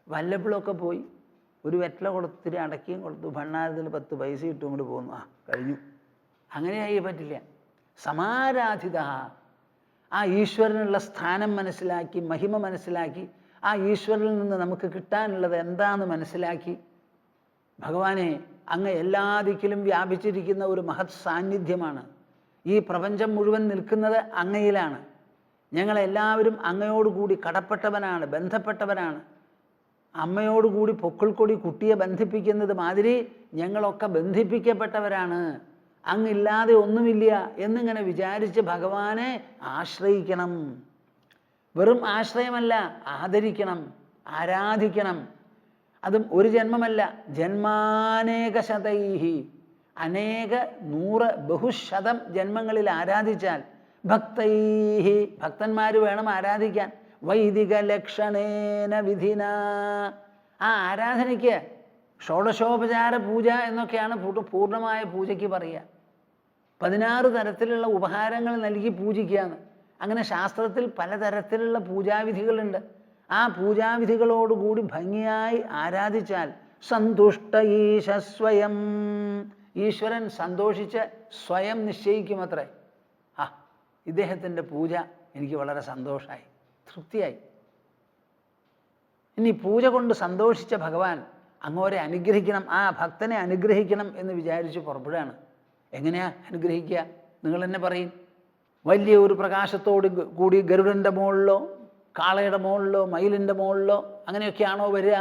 വല്ലപ്പോഴൊക്കെ പോയി ഒരു വെറ്റല കൊടുത്തിരി അടക്കിയും കൊടുത്തു, ഭണ്ണാരത്തിൽ 10 പൈസ ഇട്ടും കൊണ്ട് പോകുന്നു, കഴിഞ്ഞു. അങ്ങനെയായി പറ്റില്ല. സമാരാധിത, ആ ഈശ്വരനുള്ള സ്ഥാനം മനസ്സിലാക്കി, മഹിമ മനസ്സിലാക്കി, ആ ഈശ്വരനിൽ നിന്ന് നമുക്ക് കിട്ടാനുള്ളത് എന്താണെന്ന് മനസ്സിലാക്കി, ഭഗവാനെ, അങ്ങ് എല്ലാ ദിക്കിലും വ്യാപിച്ചിരിക്കുന്ന ഒരു മഹത് സാന്നിധ്യമാണ്, ഈ പ്രപഞ്ചം മുഴുവൻ നിൽക്കുന്നത് അങ്ങയിലാണ്, ഞങ്ങളെല്ലാവരും അങ്ങയോടുകൂടി കടപ്പെട്ടവനാണ്, ബന്ധപ്പെട്ടവനാണ്, അമ്മയോടുകൂടി പൊക്കിൾക്കൊടി കുട്ടിയെ ബന്ധിപ്പിക്കുന്നത് മാതിരി ഞങ്ങളൊക്കെ ബന്ധിപ്പിക്കപ്പെട്ടവരാണ്, അങ്ങില്ലാതെ ഒന്നുമില്ല എന്നിങ്ങനെ വിചാരിച്ച് ഭഗവാനെ ആശ്രയിക്കണം. വെറും ആശ്രയമല്ല, ആദരിക്കണം, ആരാധിക്കണം. അതും ഒരു ജന്മമല്ല, ജന്മാനേക ശതൈഹി, അനേക 100 ബഹുശതം ജന്മങ്ങളിൽ ആരാധിച്ചാൽ, ഭക്തൈഹി, ഭക്തന്മാർ വേണം ആരാധിക്കാൻ, വൈദിക ലക്ഷണേന വിധിന, ആ ആരാധനയ്ക്ക് ഷോഡശോപചാര പൂജ എന്നൊക്കെയാണ് പൂർണ്ണമായ പൂജയ്ക്ക് പറയുക. 16 തരത്തിലുള്ള ഉപഹാരങ്ങൾ നൽകി പൂജിക്കുകയാണ്. അങ്ങനെ ശാസ്ത്രത്തിൽ പലതരത്തിലുള്ള പൂജാവിധികളുണ്ട്. ആ പൂജാവിധികളോടുകൂടി ഭംഗിയായി ആരാധിച്ചാൽ സന്തുഷ്ട ഈശ സ്വയം, ഈശ്വരൻ സന്തോഷിച്ച് സ്വയം നിശ്ചയിക്കുമത്രേ. ആ, ഇദ്ദേഹത്തിൻ്റെ പൂജ എനിക്ക് വളരെ സന്തോഷമായി, തൃപ്തിയായി. ഇനി പൂജ കൊണ്ട് സന്തോഷിച്ച ഭഗവാൻ അങ്ങോരെ അനുഗ്രഹിക്കണം, ആ ഭക്തനെ അനുഗ്രഹിക്കണം എന്ന് വിചാരിച്ച് പുറപ്പെടുകയാണ്. എങ്ങനെയാ അനുഗ്രഹിക്കുക? നിങ്ങൾ തന്നെ പറയും. വലിയ ഒരു പ്രകാശത്തോട് കൂടി ഗരുഡൻ്റെ മുകളിലോ കാളയുടെ മുകളിലോ മയിലിൻ്റെ മുകളിലോ അങ്ങനെയൊക്കെയാണോ വരിക?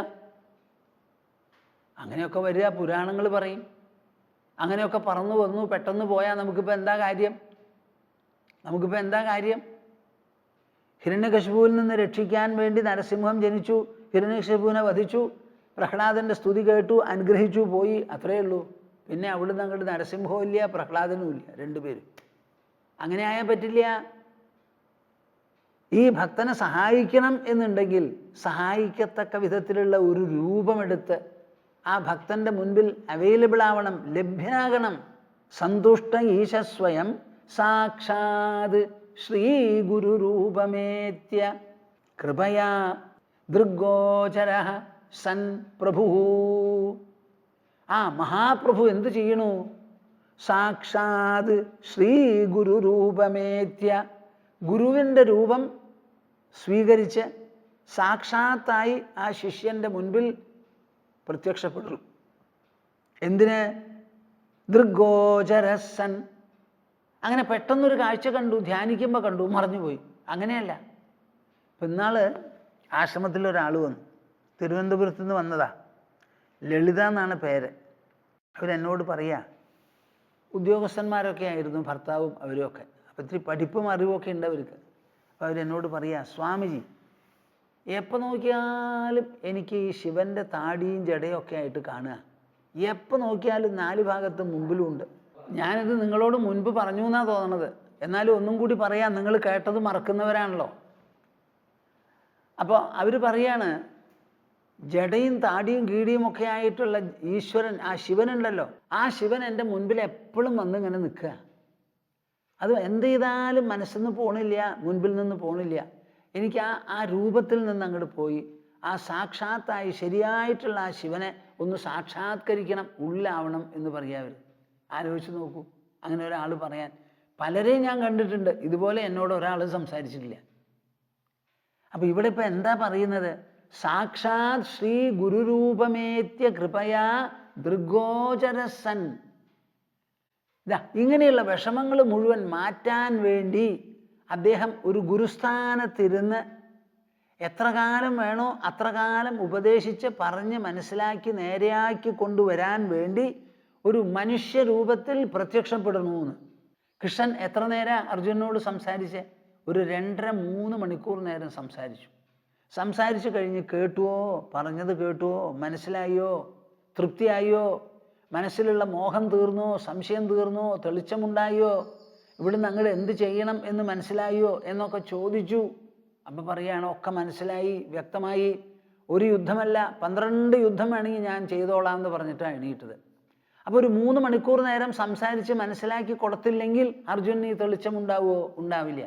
അങ്ങനെയൊക്കെ വരിക പുരാണങ്ങൾ പറയും. അങ്ങനെയൊക്കെ പറന്നു വന്നു പെട്ടെന്ന് പോയാൽ നമുക്കിപ്പോൾ എന്താ കാര്യം? നമുക്കിപ്പോൾ എന്താ കാര്യം? ഹിരണ്യകശിപുവിൽ നിന്ന് രക്ഷിക്കാൻ വേണ്ടി നരസിംഹം ജനിച്ചു, ഹിരണ്യകശിപുവിനെ വധിച്ചു, പ്രഹ്ലാദൻ്റെ സ്തുതി കേട്ടു, അനുഗ്രഹിച്ചു, പോയി, അത്രയേ ഉള്ളൂ. പിന്നെ അവിടുന്ന് അങ്ങോട്ട് നരസിംഹവും ഇല്ല, പ്രഹ്ലാദനും ഇല്ല, രണ്ടുപേരും. അങ്ങനെ ആയാൽ പറ്റില്ല. ഈ ഭക്തനെ സഹായിക്കണം എന്നുണ്ടെങ്കിൽ സഹായിക്കത്തക്ക വിധത്തിലുള്ള ഒരു രൂപമെടുത്ത് ആ ഭക്തൻ്റെ മുൻപിൽ അവൈലബിൾ ആവണം, ലഭ്യനാകണം. സന്തുഷ്ട ഈശസ്വയം സാക്ഷാത് ശ്രീ ഗുരുരൂപമേത്യ കൃപയാ ദൃഗ്ഗോചര സൻ പ്രഭു. ആ മഹാപ്രഭു എന്തു ചെയ്യണു? സാക്ഷാത് ശ്രീ ഗുരുരൂപമേത്യ, ഗുരുവിൻ്റെ രൂപം സ്വീകരിച്ച് സാക്ഷാത്തായി ആ ശിഷ്യൻ്റെ മുൻപിൽ പ്രത്യക്ഷപ്പെട്ടു. എന്തിന്? ദൃഗ്ഗോചരസൻ. അങ്ങനെ പെട്ടെന്നൊരു കാഴ്ച കണ്ടു, ധ്യാനിക്കുമ്പോൾ കണ്ടു, മറഞ്ഞുപോയി. അങ്ങനെയല്ല. ഇപ്പം ഇന്നാൾ ആശ്രമത്തിലൊരാൾ വന്നു, തിരുവനന്തപുരത്ത് നിന്ന് വന്നതാ, ലളിത എന്നാണ് പേര്. അവരെന്നോട് പറയുക, ഉദ്യോഗസ്ഥന്മാരൊക്കെ ആയിരുന്നു ഭർത്താവും അവരുമൊക്കെ, അപ്പം ഇത്തിരി പഠിപ്പും അറിവുമൊക്കെ ഉണ്ട് അവർക്ക്. അപ്പോൾ അവരെന്നോട് പറയുക, സ്വാമിജി, എപ്പോൾ നോക്കിയാലും എനിക്ക് ഈ ശിവൻ്റെ താടിയും ജടയൊക്കെ ആയിട്ട് കാണുക, എപ്പോൾ നോക്കിയാലും 4 ഭാഗത്തും മുമ്പിലും ഉണ്ട്. ഞാനിത് നിങ്ങളോട് മുൻപ് പറഞ്ഞു എന്നാണ് തോന്നണത്, എന്നാലും ഒന്നും കൂടി പറയാം, നിങ്ങൾ കേട്ടത് മറക്കുന്നവരാണല്ലോ. അപ്പോൾ അവർ പറയാണ്, ജടയും താടിയും കീടിയും ഒക്കെ ആയിട്ടുള്ള ഈശ്വരൻ, ആ ശിവനുണ്ടല്ലോ, ആ ശിവൻ എൻ്റെ മുൻപിൽ എപ്പോഴും വന്ന് ഇങ്ങനെ നിൽക്കുക. അത് എന്ത് ചെയ്താലും മനസ്സിൽ നിന്ന് പോണില്ല, മുൻപിൽ നിന്ന് പോണില്ല. എനിക്ക് ആ രൂപത്തിൽ നിന്ന് അങ്ങോട്ട് പോയി ആ സാക്ഷാത്തായി ശരിയായിട്ടുള്ള ആ ശിവനെ ഒന്ന് സാക്ഷാത്കരിക്കണം, ഉള്ളാവണം എന്ന് പറയാം അവർ. ആലോചിച്ച് നോക്കൂ, അങ്ങനെ ഒരാൾ പറയാൻ. പലരെയും ഞാൻ കണ്ടിട്ടുണ്ട്, ഇതുപോലെ എന്നോട് ഒരാൾ സംസാരിച്ചിട്ടില്ല. അപ്പം ഇവിടെ ഇപ്പം എന്താ പറയുന്നത്? സാക്ഷാത് ശ്രീ ഗുരുരൂപമേത്യ കൃപയാ ദൃഗ്ഗോചരസൻ. ഇതാ ഇങ്ങനെയുള്ള വിഷമങ്ങൾ മുഴുവൻ മാറ്റാൻ വേണ്ടി അദ്ദേഹം ഒരു ഗുരുസ്ഥാനത്തിരുന്ന് എത്ര കാലം വേണോ അത്ര കാലം ഉപദേശിച്ച് പറഞ്ഞ് മനസ്സിലാക്കി നേരെയാക്കി കൊണ്ടുവരാൻ വേണ്ടി ഒരു മനുഷ്യരൂപത്തിൽ പ്രത്യക്ഷപ്പെടണമെന്ന്. കൃഷ്ണൻ എത്ര നേരം അർജുനനോട് സംസാരിച്ച്? ഒരു 2.5-3 മണിക്കൂർ നേരം സംസാരിച്ചു കഴിഞ്ഞ് കേട്ടുവോ, പറഞ്ഞത് കേട്ടുവോ, മനസ്സിലായോ, തൃപ്തിയായോ, മനസ്സിലുള്ള മോഹം തീർന്നോ, സംശയം തീർന്നോ, തെളിച്ചമുണ്ടായോ, ഇവിടുന്ന് അങ്ങോട്ട് എന്ത് ചെയ്യണം എന്ന് മനസ്സിലായോ എന്നൊക്കെ ചോദിച്ചു. അപ്പം പറയുകയാണ്, ഒക്കെ മനസ്സിലായി, വ്യക്തമായി. ഒരു യുദ്ധമല്ല 12 യുദ്ധം വേണമെങ്കിൽ ഞാൻ ചെയ്തോളാം എന്ന് പറഞ്ഞിട്ടാണ് എണീറ്റത്. അപ്പോൾ ഒരു 3 മണിക്കൂർ നേരം സംസാരിച്ച് മനസ്സിലാക്കി കൊടുത്തില്ലെങ്കിൽ അർജുനന് ഈ തെളിച്ചമുണ്ടാവുമോ? ഉണ്ടാവില്ല.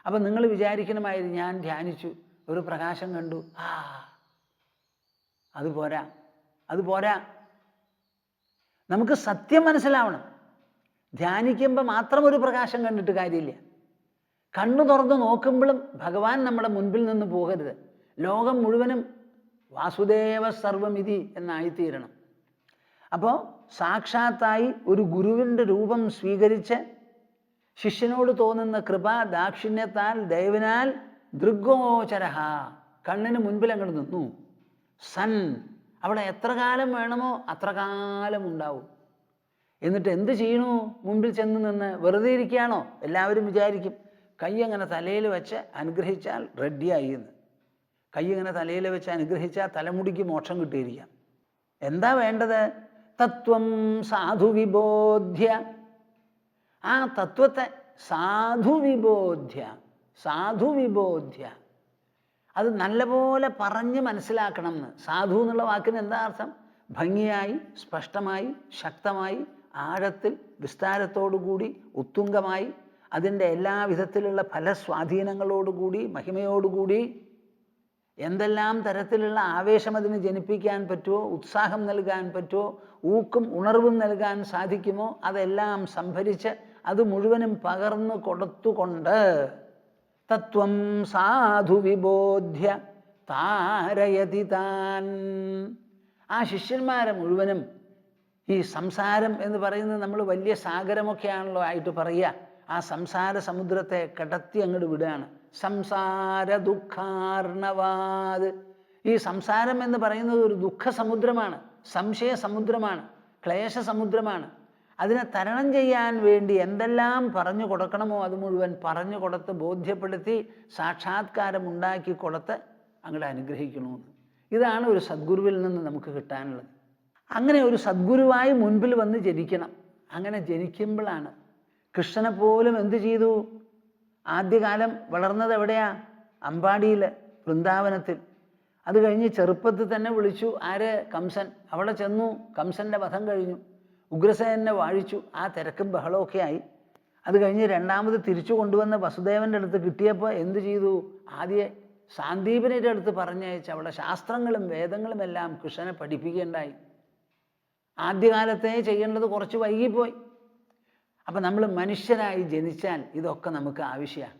അപ്പം നിങ്ങൾ വിചാരിക്കണമായിരുന്നു, ഞാൻ ധ്യാനിച്ചു, ഒരു പ്രകാശം കണ്ടു, അത് പോരാ. നമുക്ക് സത്യം മനസ്സിലാവണം. ധ്യാനിക്കുമ്പോൾ മാത്രം ഒരു പ്രകാശം കണ്ടിട്ട് കാര്യമില്ല. കണ്ണു തുറന്ന് നോക്കുമ്പോഴും ഭഗവാൻ നമ്മുടെ മുൻപിൽ നിന്ന് പോകരുത്. ലോകം മുഴുവനും വാസുദേവ സർവമിതി എന്നായിത്തീരണം. അപ്പോൾ സാക്ഷാത്തായി ഒരു ഗുരുവിൻ്റെ രൂപം സ്വീകരിച്ച് ശിഷ്യനോട് തോന്നുന്ന കൃപ ദാക്ഷിണ്യത്താൽ ദയവിനാൽ ദൃഗ്ഗോചര കണ്ണിന് മുൻപിൽ അങ്ങോട്ട് നിന്നു. സൻ അവിടെ എത്ര കാലം വേണമോ അത്ര കാലം ഉണ്ടാവും. എന്നിട്ട് എന്ത് ചെയ്യണു? മുമ്പിൽ ചെന്ന് നിന്ന് വെറുതെ ഇരിക്കുകയാണോ? എല്ലാവരും വിചാരിക്കും കൈ അങ്ങനെ തലയിൽ വെച്ച് അനുഗ്രഹിച്ചാൽ റെഡിയായി എന്ന്. കൈ ഇങ്ങനെ തലയിൽ വെച്ച് അനുഗ്രഹിച്ചാൽ തലമുടിക്ക് മോക്ഷം കിട്ടിയിരിക്കാം. എന്താ വേണ്ടത്? തത്വം സാധു വിബോധ്യ. ആ തത്വത്തെ സാധു വിബോധ്യ അത് നല്ലപോലെ പറഞ്ഞ് മനസ്സിലാക്കണം എന്ന്. സാധു എന്നുള്ള വാക്കിന് എന്താ അർത്ഥം? ഭംഗിയായി, സ്പഷ്ടമായി, ശക്തമായി, ആഴത്തിൽ, വിസ്താരത്തോടുകൂടി, ഉത്തുംഗമായി, അതിൻ്റെ എല്ലാവിധത്തിലുള്ള ഫലസ്വാധീനങ്ങളോടുകൂടി, മഹിമയോടുകൂടി, എന്തെല്ലാം തരത്തിലുള്ള ആവേശം അതിന് ജനിപ്പിക്കാൻ പറ്റുമോ, ഉത്സാഹം നൽകാൻ പറ്റുമോ, ഊക്കും ഉണർവും നൽകാൻ സാധിക്കുമോ, അതെല്ലാം സംഭരിച്ച് അത് മുഴുവനും പകർന്നു കൊടുത്തുകൊണ്ട് തത്വം സാധു വിബോധ്യ താരയതി താൻ. ആ ശിഷ്യന്മാരെ മുഴുവനും ഈ സംസാരം എന്ന് പറയുന്നത് നമ്മൾ വലിയ സാഗരമൊക്കെയാണല്ലോ ആയിട്ട് പറയുക. ആ സംസാര സമുദ്രത്തെ കടത്തി അങ്ങോട്ട് വിടുകയാണ്. സംസാര ദുഃഖാർണവാത്. ഈ സംസാരം എന്ന് പറയുന്നത് ഒരു ദുഃഖസമുദ്രമാണ്, സംശയ സമുദ്രമാണ്, ക്ലേശ സമുദ്രമാണ്. അതിനെ തരണം ചെയ്യാൻ വേണ്ടി എന്തെല്ലാം പറഞ്ഞു കൊടുക്കണമോ അത് മുഴുവൻ പറഞ്ഞു കൊടുത്ത് ബോധ്യപ്പെടുത്തി സാക്ഷാത്കാരം ഉണ്ടാക്കി കൊടുത്ത് അങ്ങോട്ട് അനുഗ്രഹിക്കണമെന്ന്. ഇതാണ് ഒരു സദ്ഗുരുവിൽ നിന്ന് നമുക്ക് കിട്ടാനുള്ളത്. അങ്ങനെ ഒരു സദ്ഗുരുവായി മുൻപിൽ വന്ന് ജനിക്കണം. അങ്ങനെ ജനിക്കുമ്പോഴാണ് കൃഷ്ണനെ പോലും എന്ത് ചെയ്തു? ആദ്യകാലം വളർന്നത് എവിടെയാ? അമ്പാടിയിൽ, വൃന്ദാവനത്തിൽ. അത് കഴിഞ്ഞ് ചെറുപ്പത്തിൽ തന്നെ വിളിച്ചു ആര്? കംസൻ. അവിടെ ചെന്നു, കംസൻ്റെ വധം കഴിഞ്ഞു, ഉഗ്രസേനെ വാഴിച്ചു. ആ തിരക്കും ബഹളമൊക്കെ ആയി. അത് കഴിഞ്ഞ് രണ്ടാമത് തിരിച്ചു കൊണ്ടുവന്ന് വസുദേവൻ്റെ അടുത്ത് കിട്ടിയപ്പോൾ എന്ത് ചെയ്തു? ആദ്യം സാന്ദീപനിയുടെ അടുത്ത് പറഞ്ഞയച്ച് അവിടെ ശാസ്ത്രങ്ങളും വേദങ്ങളും എല്ലാം കൃഷ്ണനെ പഠിപ്പിക്കുകയുണ്ടായി. ആദ്യകാലത്തെ ചെയ്യേണ്ടത് കുറച്ച് വൈകിപ്പോയി. അപ്പം നമ്മൾ മനുഷ്യരായി ജനിച്ചാൽ ഇതൊക്കെ നമുക്ക് ആവശ്യമാണ്.